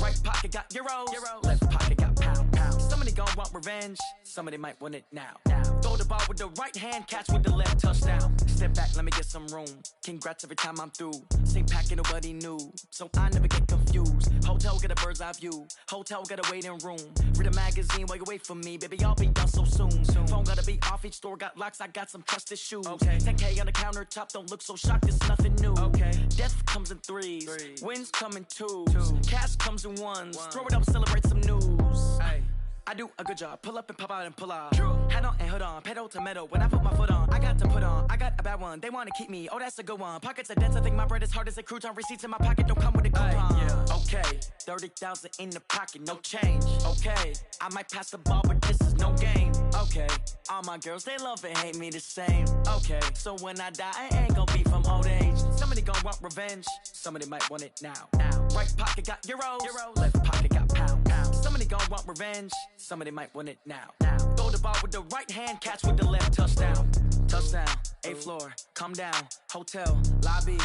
Right pocket got euros, left pocket got pound. Somebody gon' want revenge, somebody might want it now. Throw the ball with the right hand, catch with the left, touchdown. Step back, let me get some room. Congrats every time I'm through. Same packet, nobody knew, so I never get confused. Hotel get a bird's eye view, hotel got a waiting room. Read a magazine while you wait for me, baby, I'll be done so soon. Phone gotta be off, each store got locks, I got some trusted shoes. Okay, 10K on the countertop, don't look so shocked, it's nothing new. Okay, death comes in threes, wins come in twos, cash comes in ones. Throw it up, celebrate some news. Ay. I do a good job, pull up and pop out and pull out. Head on and hood on, pedal to metal. When I put my foot on, I got to put on. I got a bad one, they wanna keep me, oh that's a good one. Pockets are dense, I think my bread is hard as a crouton. Receipts in my pocket don't come with a coupon. Yeah. Okay, 30,000 in the pocket, no change. Okay, I might pass the ball, but this is no game. Okay, all my girls, they love and hate me the same. Okay, so when I die, I ain't gon' be from old age. Somebody gon' want revenge, somebody might want it now. Right pocket got euros, left pocket got pound. Somebody gon' want revenge, somebody might want it now. Throw the ball with the right hand, catch with the left, touchdown. Touchdown, 8th floor, come down, hotel, lobby.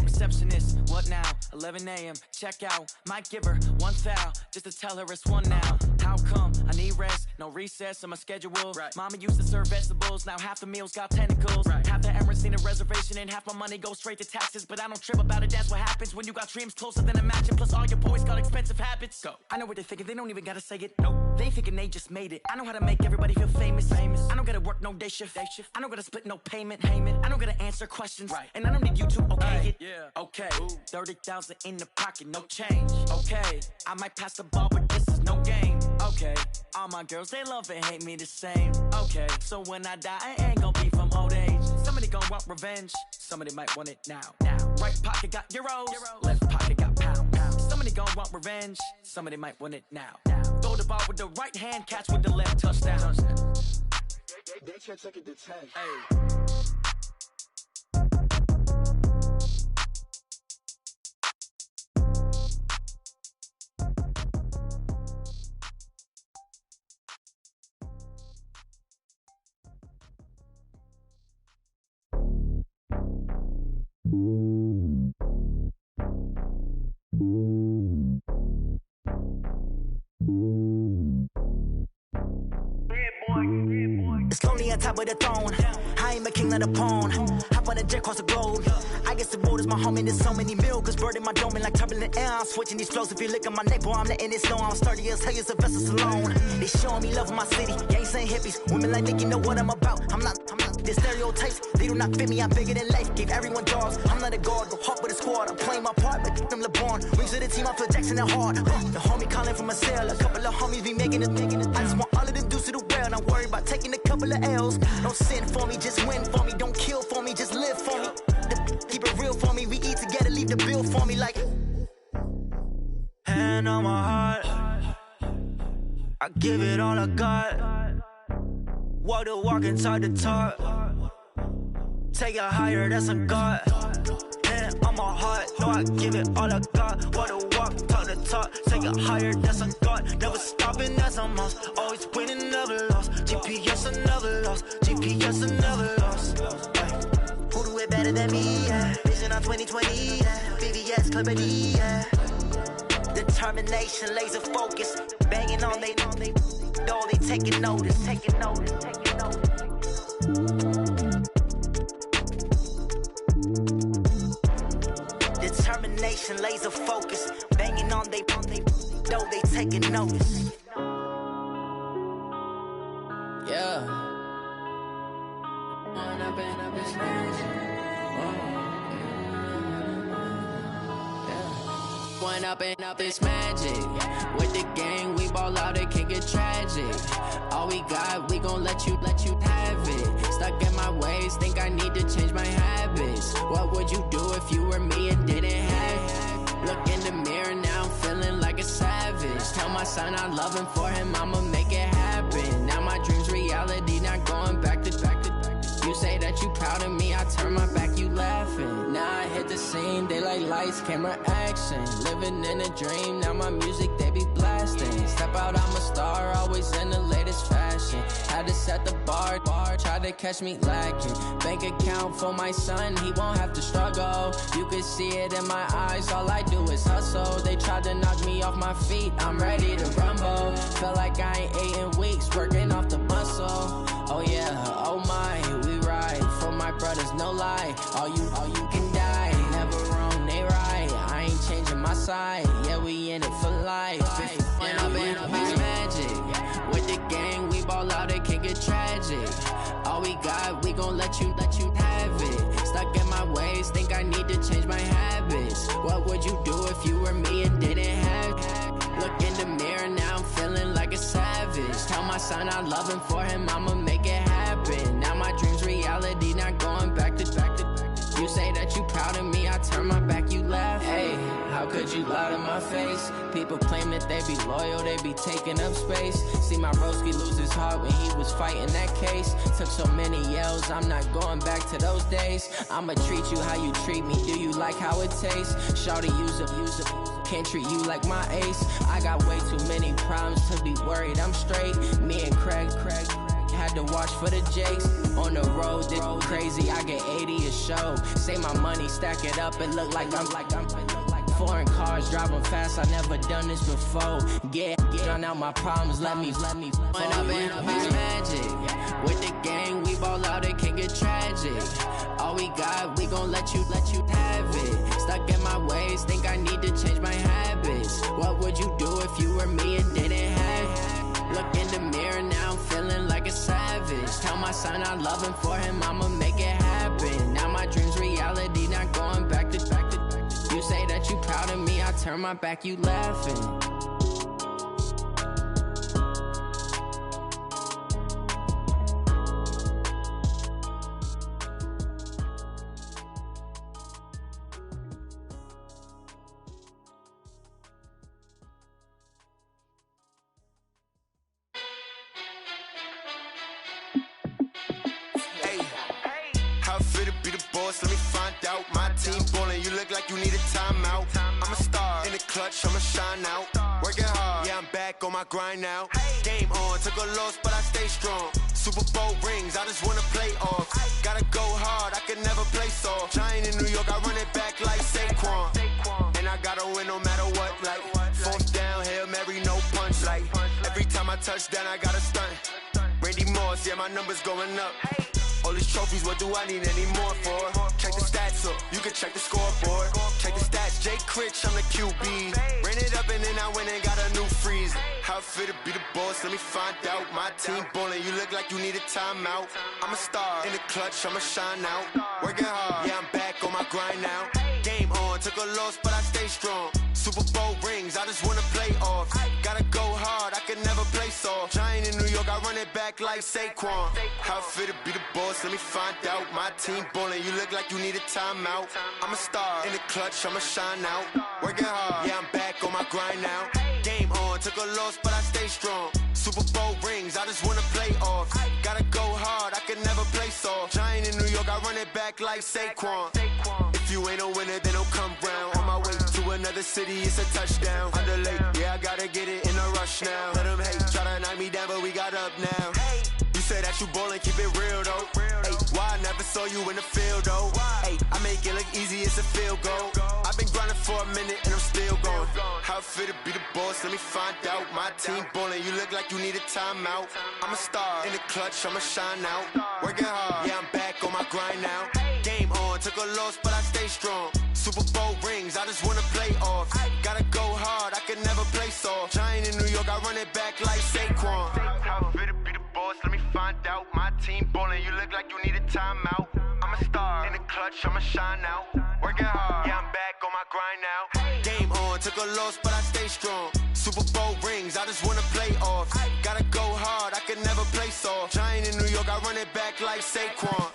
Receptionist, what now? 11 a.m., check out. Might give her one foul, just to tell her it's one now. How come? I need rest, no recess in my schedule. Mama used to serve vegetables, now half the meals got tentacles. Half the Emirates need a reservation and half my money goes straight to taxes. But I don't trip about it, that's what happens when you got dreams closer than a mansion. Plus all your boys got expensive habits. Go. I know what they're thinking, they don't even gotta say it. Nope. They thinking they just made it. I know how to make everybody feel famous. I don't gotta work no day shift. I don't gotta split no payment. I don't gotta answer questions. And I don't need you to okay it. Okay, 30,000 in the pocket, no change. Okay, I might pass the ball, but this is no game. Okay, all my girls, they love and hate me the same. Okay, so when I die, I ain't gon' be from old age. Somebody gon' want revenge, somebody might want it now. Right pocket got euros, left pocket got pound. Somebody gon' want revenge, somebody might want it now. Throw the ball with the right hand, catch with the left, touchdown. They can't take it to 10. Hey. It's lonely on top of the throne. I ain't a king of the pawn. Hop on a jet across the globe. I guess the road is my home and there's so many milkers burning my dome and like turbulent air. I'm switching these flows. If you look at my neck, boy, I'm letting it slow. I'm sturdy as hell as a vessel alone. They showing me love in my city. Gang saying hippies. Women like Nick, you know what I'm about. I'm not the stereotypes. They do not fit me. I'm bigger than life. Gave everyone jaws. I'm not a guard. Go hard with a squad. I'm playing my part, but I'm LeBron. Wings of the team. I feel Jackson and hard. The homie calling from a cell. A couple of homies be making it. I just want all of them dudes to the well. Not worry about taking a couple of L's. Don't sin for me, just win for me. Don't kill for me, just live for me. Keep it real for me. We eat together, leave the bill for me like. Hand on my heart, I give it all I got. Walk the walk inside the talk. Take it higher, that's a God. Hand on my heart, no, I give it all I got. Walk the walk, talk the talk. Take it higher, that's a God. Never stopping, that's a must. Always winning, never lost. GPS, I never lost. GPS, I never lost. Who do it better than me? Yeah. Vision on 2020. Yeah. VVS, Clarity. Yeah. Determination, laser focus. Banging on they door, they taking notice. Determination, laser focus. Banging on they door, they taking notice. Yeah. One up and up, it's magic. With the gang, we ball out, it can get tragic. All we got, we gon' let you have it. Stuck in my ways, think I need to change my habits. What would you do if you were me and didn't have it? Look in the mirror, now I'm feeling like a savage. Tell my son I love him, for him I'ma make it happen. Now my dream's reality, not going back to. You say that you proud of me, I turn my back, you laughing. Now I hit the scene, they like lights, camera, action. Living in a dream, now my music, they be blasting. lasting. Step out, I'm a star, always in the latest fashion. Had to set the bar, try to catch me lacking. Bank account for my son, he won't have to struggle. You can see it in my eyes, all I do is hustle. They tried to knock me off my feet, I'm ready to rumble. Feel like I ain't ate in weeks, working off the muscle. Oh yeah, oh my, we ride for my brothers, no lie. All you can die, never wrong, they right. I ain't changing my side, yeah, we in it for life. When I've been magic, with the gang, we ball out, it can get tragic. All we got, we gon' let you have it. Stuck in my ways, think I need to change my habits. What would you do if you were me and didn't have it? Look in the mirror, now I'm feeling like a savage. Tell my son I love him, for him I'ma make it happen. Now my dream's reality, not going back to. You say that you proud of me, I turn my back, you laugh. Hey, how could you lie to my face? People claim that they be loyal, they be taking up space. See my broski lose his heart when he was fighting that case. Took so many yells, I'm not going back to those days. I'ma treat you how you treat me, do you like how it tastes? Shawty, use it, can't treat you like my ace. I got way too many problems to be worried, I'm straight. Me and Craig had to watch for the Jakes. On the road, this crazy, I get 80 a show. Say my money, stack it up, it look like I'm foreign cars, driving fast, I never done this before. Drown out my problems, let me When I've been magic, with the gang, we ball out, it can get tragic. All we got, we gon' let you have it. Stuck in my ways, think I need to change my habits. What would you do if you were me and didn't have it? Look in the mirror, now I'm feeling like a savage. Tell my son I love him, for him I'ma make it happen. Now my dream's reality, not going back to. You say that you proud of me, I turn my back, you laughing. Let me find out. My team ballin', you look like you need a timeout. I'm a star in the clutch, I'ma shine out. Working hard, yeah, I'm back on my grind now. Game on, took a loss, but I stay strong. Super Bowl rings, I just wanna play off. Gotta go hard, I can never play soft. Giant in New York, I run it back like Saquon. And I gotta win no matter what, like fourth down, Hail Mary, no punch. Like every time I touch down, I gotta stunt. Randy Moss, yeah, my numbers going up. All these trophies, what do I need any more for? Check the stats up, you can check the scoreboard. Check the stats, Jay Critch, I'm the QB. Ran it up and then I went and got a new freeze. How it feel to be the boss, let me find out. My team ballin', you look like you need a timeout. I'm a star in the clutch, I'ma shine out. Working hard, yeah, I'm back on my grind now. Game on, took a loss, but I stay strong. Super Bowl rings, I just wanna play off. Gotta go hard, I can never play soft. Giant in New York, I run it back like Saquon. How it feel to be the boss, let me find out. My team ballin', you look like you need a timeout. I'm a star in the clutch, I'ma shine out. Working hard, yeah, I'm back on my grind now. Game on, took a loss, but I stay strong. Super Bowl rings, I just wanna play off. Gotta go hard, I can never play soft. Giant in New York, I run it back like Saquon. If you ain't a winner, then don't come round. On my way to another city, it's a touchdown. Underlay, yeah, I gotta get it in a rush now. Let them hate, try to knock me down, but we got up now. You say that you ballin', keep it real though. Ay, why I never saw you in the field though? Ay, I make it look easy, it's a field goal. I've been grinding for a minute and I'm still going. How it feel to be the boss, let me find out. My team ballin', you look like you need a timeout. I'm a star in the clutch, I'ma shine out. Working hard, yeah, I'm back on my grind now. Game on, took a loss, but I stay strong. Super Bowl rings, I just wanna play off. Gotta go hard, I can never play soft. Giant in New York, I run it back like Saquon. How it feel to be the boss, let me find out. My team ballin', you look like you need a timeout. I'm a star in the clutch, I'ma shine out. Working hard, yeah, I'm back on my grind now. Game on, took a loss, but I stay strong. Super Bowl rings, I just wanna play off. Gotta go hard, I can never play soft. Giant in New York, I run it back like Saquon.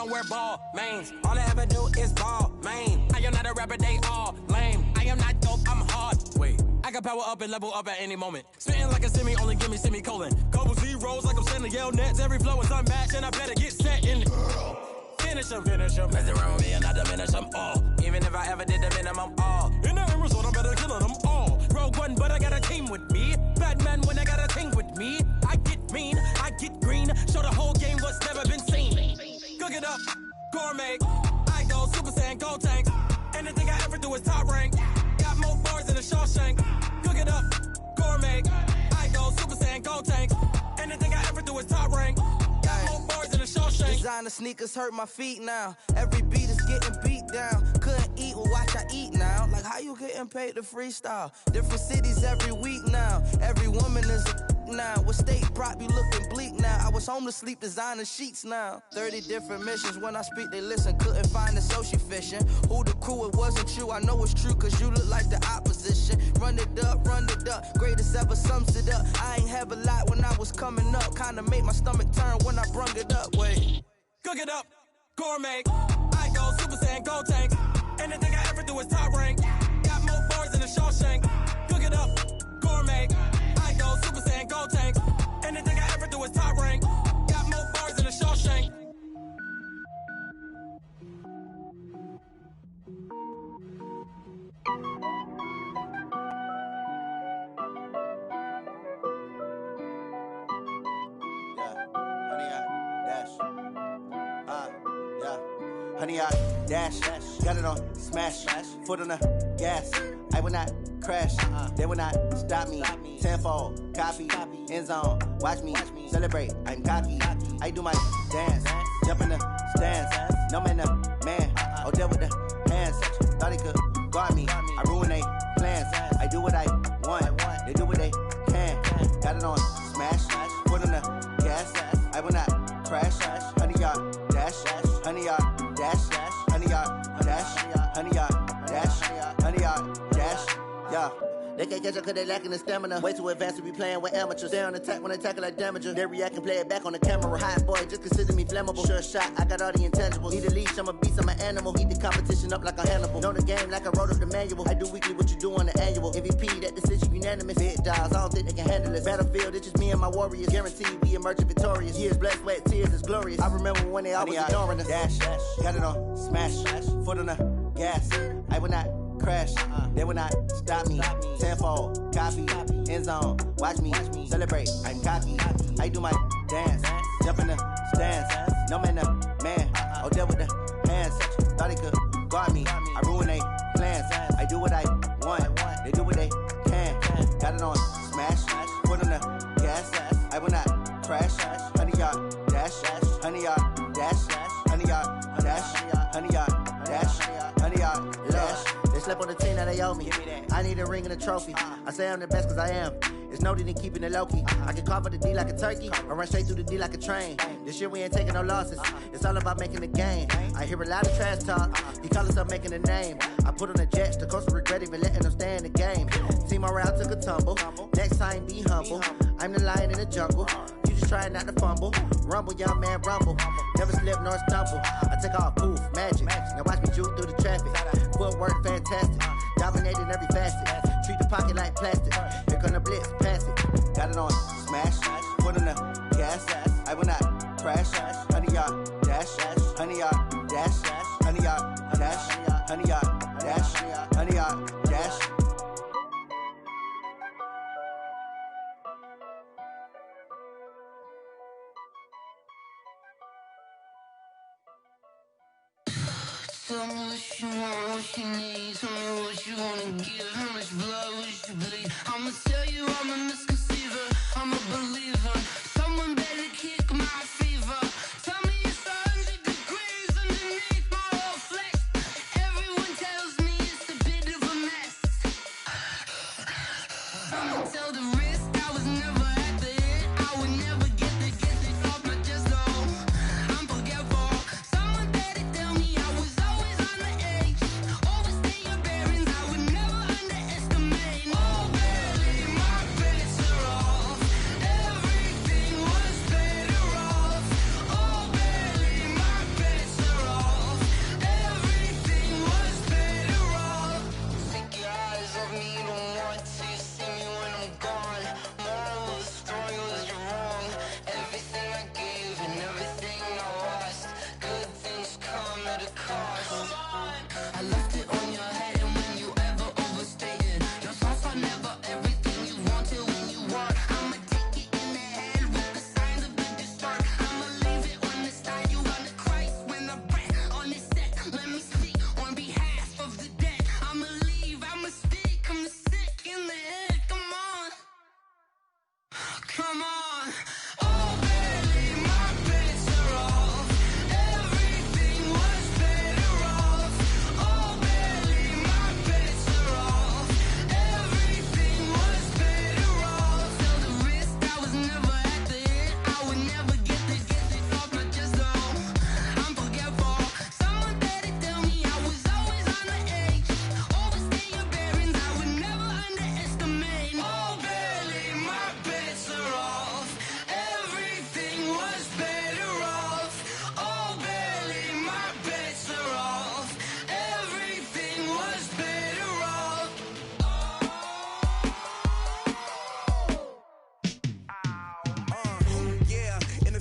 don't wear ball mains. All I ever do is ball, man. I am not a rapper, they all lame. I am not dope, I'm hard. Wait, I can power up and level up at any moment. Spitting like a semi, only give me semicolon. Couple zeros like I'm sending yell nets. Every flow is unmatched, and I better get set in. Finish them. Mess around with me and I diminish them all. Even if I ever did the minimum, all. In the end result, I'm better killing them all. Rogue One, but I got a team with me. Batman when I got a team with me. I get mean, I get green. Show the whole game what's never been seen. Cook it up, gourmet. I go Super Saiyan, Gold Tank. Anything I ever do is top rank. Got more bars than a Shawshank. Cook it up, gourmet. I go Super Saiyan, Gold Tank. Anything I ever do is top rank. Got more bars than a Shawshank. Designer sneakers hurt my feet now. Every beat is getting beat down. Couldn't eat, well watch I eat now. Like how you getting paid to freestyle? Different cities every week now. Every woman is a now. With state prop, you looking bleak now. I was home to sleep, designer sheets now. 30 different missions. When I speak, they listen. Couldn't find the social fishing. Who the crew, it wasn't you. I know it's true, cause you look like the opposition. Run it up. Greatest ever sums it up. I ain't have a lot when I was coming up. Kinda made my stomach turn when I brung it up. Wait. Cook it up, gourmet. I go Super Saiyan, Gold Tank. Anything I ever do is top rank. Got more bars than a Shawshank. Cook it up, gourmet. I go Super Saiyan, Gold Tank. Anything I ever do is top rank. Got more bars than a Shawshank. Honey, I dash, got it on smash, foot on the gas. I will not crash, they will not stop me. Tenfold, copy, end zone, watch me celebrate. I'm cocky, I do my dance, jump in the stands. No man, man, oh there with the hands. Thought he could guard me, I ruin they plans. I do what I want, they do what they can. Got it on smash, foot on the gas. I will not crash, honey, y'all dash, honey, y'all dash, honey, y'all dash, honey, y'all dash, honey, y'all dash, yeah. They can't catch up cause they lacking the stamina. Way too advanced to be playing with amateurs. Stay on attack when they tackle like damager. They react and play it back on the camera. Hot boy, just consider me flammable. Sure shot, I got all the intangibles. Need a leash, I'm a beast, I'm an animal. Eat the competition up like a Hannibal. Know the game like I wrote up the manual. I do weekly what you do on the annual. MVP, that decision unanimous. Big dials, I don't think they can handle this. Battlefield, it's just me and my warriors. Guaranteed we emerging victorious. Years, blood, sweat, tears, it's glorious. I remember when they always ignoring us. Dash, got it on smash, foot on the gas. I will not crash, they will not stop me. Tenfold, copy, end zone, watch me celebrate. I'm cocky, I do my dance, jump in the stands. No man, oh there with the hands. Thought he could guard me, I ruin they plans. I do what I want, they do what they can. Got it on smash, foot on the gas. I will not crash, honey y'all dash, honey y'all dash, honey y'all dash, honey y'all dash, honey y'all dash. They slept on the team that they owe me. I need a ring and a trophy. I say I'm the best cause I am. It's no need in keeping it low-key. I can carve up the D like a turkey or run straight through the D like a train. This year we ain't taking no losses. It's all about making the game. I hear a lot of trash talk. He call himself making a name. I put on the jets. The coach will regret even letting them stay in the game. Team morale took a tumble. Next time be humble. I'm the lion in the jungle. You just trying not to fumble. Rumble, young man, rumble. Never slip nor stumble. I take off, poof, magic. Now watch me juke through the traffic. Footwork fantastic. Dominating every facet. Treat the pocket like plastic. Here come the blitz, pass it. Got it on smash. Foot on the gas. I will not crash. Honey, y'all dash. Honey, y'all dash. Honey, y'all dash. Honey, y'all dash. Honey, y'all dash. Tell me what you want, what you need. Tell me what you wanna give. How much blood would you bleed? I'ma tell you I'm a misconceiver. I'm a believer. Someone better kick my fever. Tell me it's 100 degrees underneath my whole flesh. Everyone tells me it's a bit of a mess. I'ma tell the risk I was never at the end. I would never get the off my chest, no. I'm forgetful. Someone better tell me I was always on the edge. Overstay your bearings, I would never underestimate.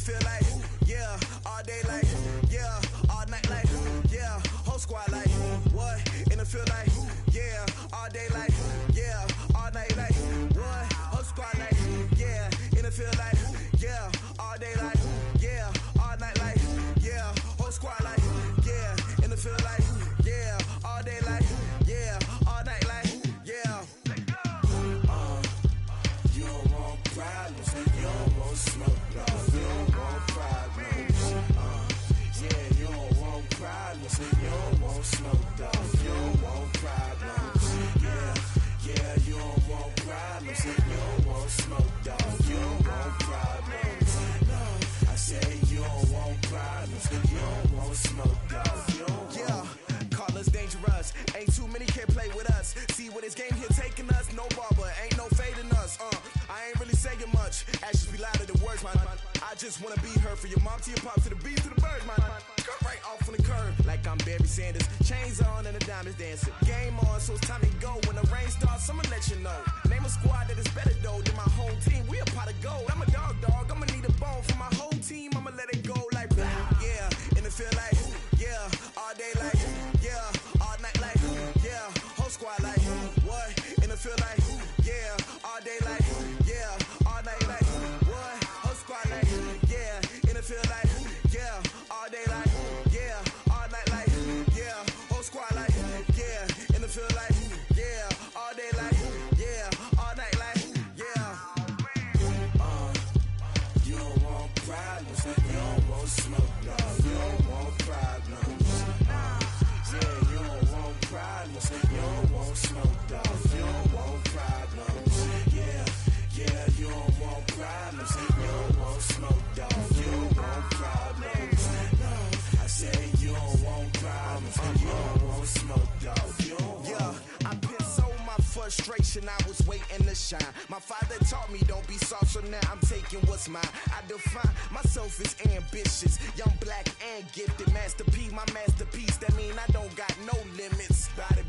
feel like, yeah, all day like, yeah, all night like, yeah, whole squad like, what? In the feel like, yeah, all day like, yeah, all night like, what? Whole squad like, yeah, in the feel like, yeah, all day like, yeah, all night like, yeah, whole squad like, yeah, in the feel like, yeah, all day like, yeah, all night like, yeah. You don't want problems, you don't want smoke, dog. You don't want problems. Yeah, you don't want problems, you don't want smoke, dog. You don't want problems. Yeah, you don't want problems, you don't want smoke, dog. You don't want problems. No, I say you don't want problems, you don't want smoke, dog. You don't want. Call us dangerous. Ain't too many can play with us. See what this game here taking us. No barber, ain't no fading us. I ain't really saying much. Actions be louder than words, man. I just wanna be heard for your mom to your pop to the beat to the bird, man. Cut right off on the curb like I'm Barry Sanders. Chains on and the diamonds dancing. Game on, so it's time to go. When the rain starts, I'ma let you know. Name a squad that is better though than my home team. We a pot of gold. I'm a dog. I'ma need a bone for my whole team. I'ma let it go like blah. Yeah, and it feel like yeah, all day like yeah, all night like yeah, whole squad like what? And it feel like yeah, all day like yeah, all night like what? Whole squad like yeah, and it feel like yeah, all day like yeah, all night like yeah, whole squad like yeah, and it feel like yeah, all day like yeah, all night like yeah. You don't want problems, you don't want smoke, dog. You don't want problems. Yeah, you don't want problems, you don't want smoke, dog. You don't want problems. Yeah, you don't want problems, you don't want smoke, dog. You don't want problems. No, I say you don't want problems, you don't want smoke, dog. You don't yeah, I pissed so my frustration, I was waiting to shine. My father taught me don't be soft, so now I'm taking what's mine. I define myself as ambitious, young, black, and gifted. Master P, my masterpiece, that mean I don't got no limits. Bout it,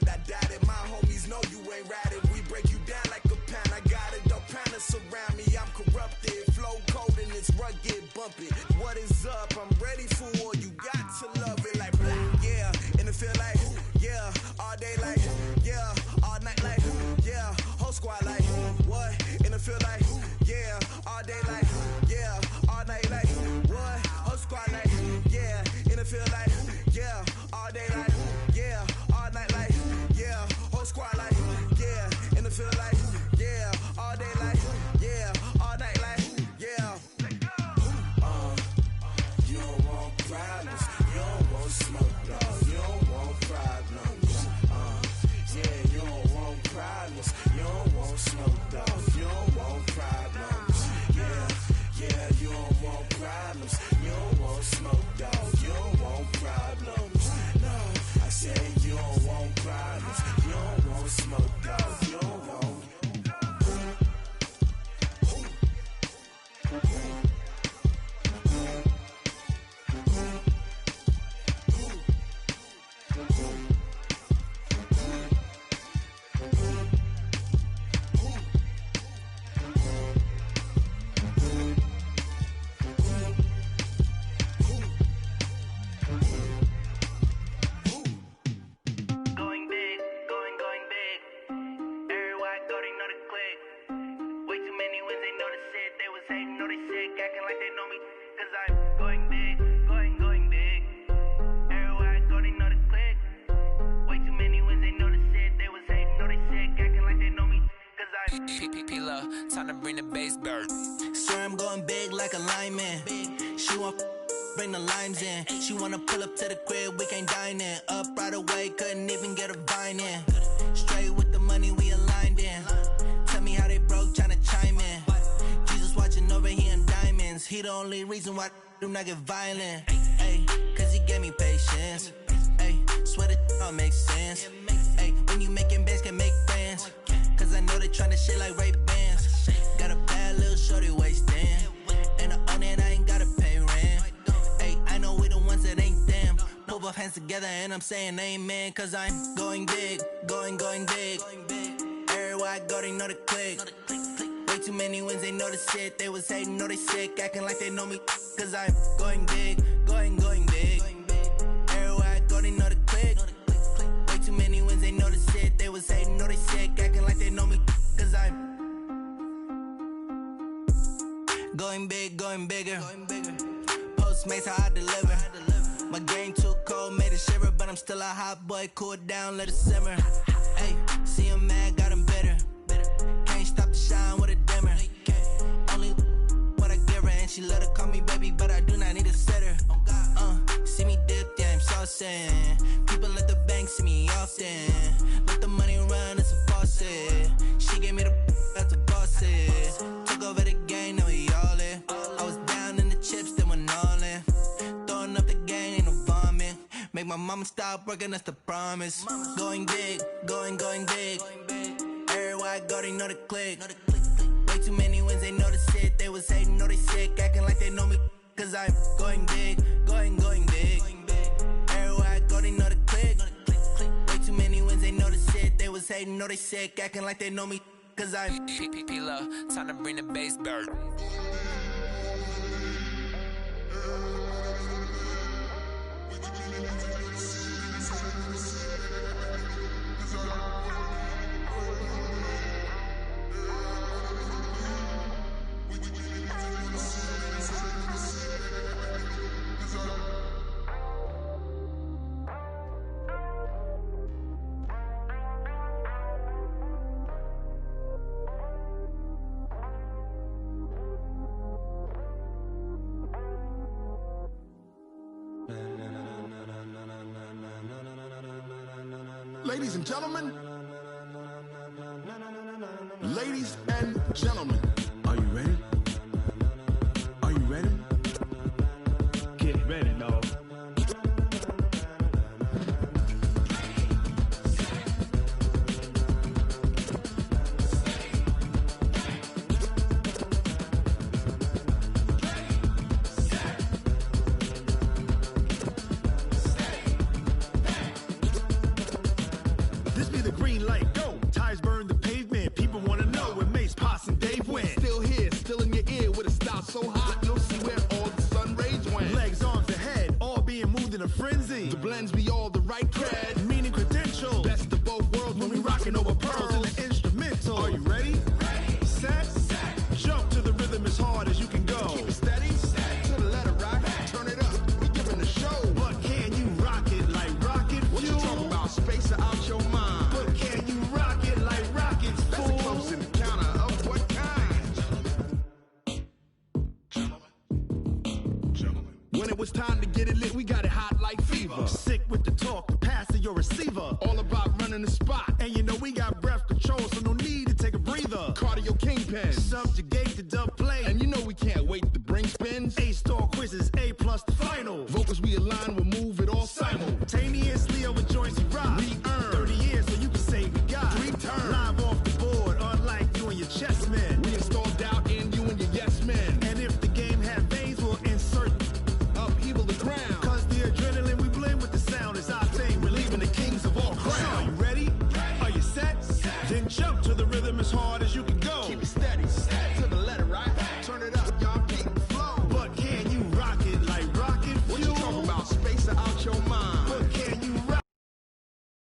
I doubt it. My homies know you ain't ratted. We break you down like a pound. I got it, don't pound to surround me. I'm corrupted, flow cold and it's rugged, bumpy. What is up? I'm ready for war. You got to love it like blah. Yeah, and it feel like yeah, all day like yeah, all night like yeah, whole squad like what? And it feel like yeah, all day like yeah, all night like what? Whole squad like yeah, and it feel like yeah, all day like yeah, all night like yeah, whole squad like yeah, and it feel like yeah, all day like yeah, all night like yeah. You don't want problems, you don't want smoke, dog. You don't want problems. Yeah, you don't want problems, you don't want smoke, dog. You don't want problems. Yeah, you don't want problems, you don't want smoke, dog. You don't want problems. No, I say you don't want problems, you don't want smoke, dog. You don't want. Time to bring the bass bird. Swear I'm going big like a lineman. She want bring the limes in. She wanna pull up to the crib, we can't dine in. Up right away, couldn't even get a vine in. Straight with the money we aligned in. Tell me how they broke, tryna chime in. Jesus watching over here in diamonds. He the only reason why I do not get violent. Ay, cause he gave me patience. Ay, swear that all makes sense. Ay, when you making bands can make friends. Cause I know they tryna shit like Ray Bans. Got a bad little shorty wasting. And I own it, I ain't gotta pay rent. Ay, I know we the ones that ain't them. Put both hands together and I'm saying amen. Cause I'm going big, going big. Everywhere I go, they know the click. Way too many wins, they know the shit. They was hating, know they sick, acting like they know me. Cause I'm going big, going big. Everywhere I go, they know the click. Way too many wins, they know the shit. They was hating, know they sick, acting like they know me. Cause I'm going big, going bigger. Postmates, how I deliver. My game too cold, made it shiver. But I'm still a hot boy, cool it down, let it simmer. Hey, see him mad, got him bitter. Can't stop the shine with a dimmer. Only what I give her, and she let her call me baby, but I do not need a sitter. See me dip, yeah, I'm saucing. People at the bank see me often. Let the money run, it's a faucet. She gave me the that's a boss it. Took over the game, now we all in. I was down in the chips, then went all in. Throwing up the gang, ain't no vomit. Make my mama stop working, that's the promise. Going big, going big. Everywhere I go, they know the click. Way too many wins, they know the shit. They was hating, know they sick, acting like they know me. Cause I'm going big, going big. Everywhere I go, they know the click. Way too many wins, they know the shit. They was hating, know they sick, acting like they know me. Cause I'm P-Lo, time to bring the bass back. Ladies and gentlemen, ladies and gentlemen, are you ready? Are you ready? Get ready, dog. So hot, you'll see where all the sun rays went. Legs, arms, the head, all being moved in a frenzy. The blends be all the right cred, meaning credentials. Best of both worlds when we rocking over pearls in the instrumental. Are you ready? Ready. Set. Jump to the rhythm as hard as you can go. Keep it steady. To the letter rock. Turn it up. We giving the show. But can you rock it like rocket fuel? What you talking about? Space out your mind. But can you rock it like rockets? That's a close encounter of what kind? When it was time to get it lit, we got it hot like fever. Sick with the talk, pass to your receiver. All about running the spot. And you know we got breath control, so no need to take a breather. Cardio kingpin, subjugate the dub play. And you know we can't wait to bring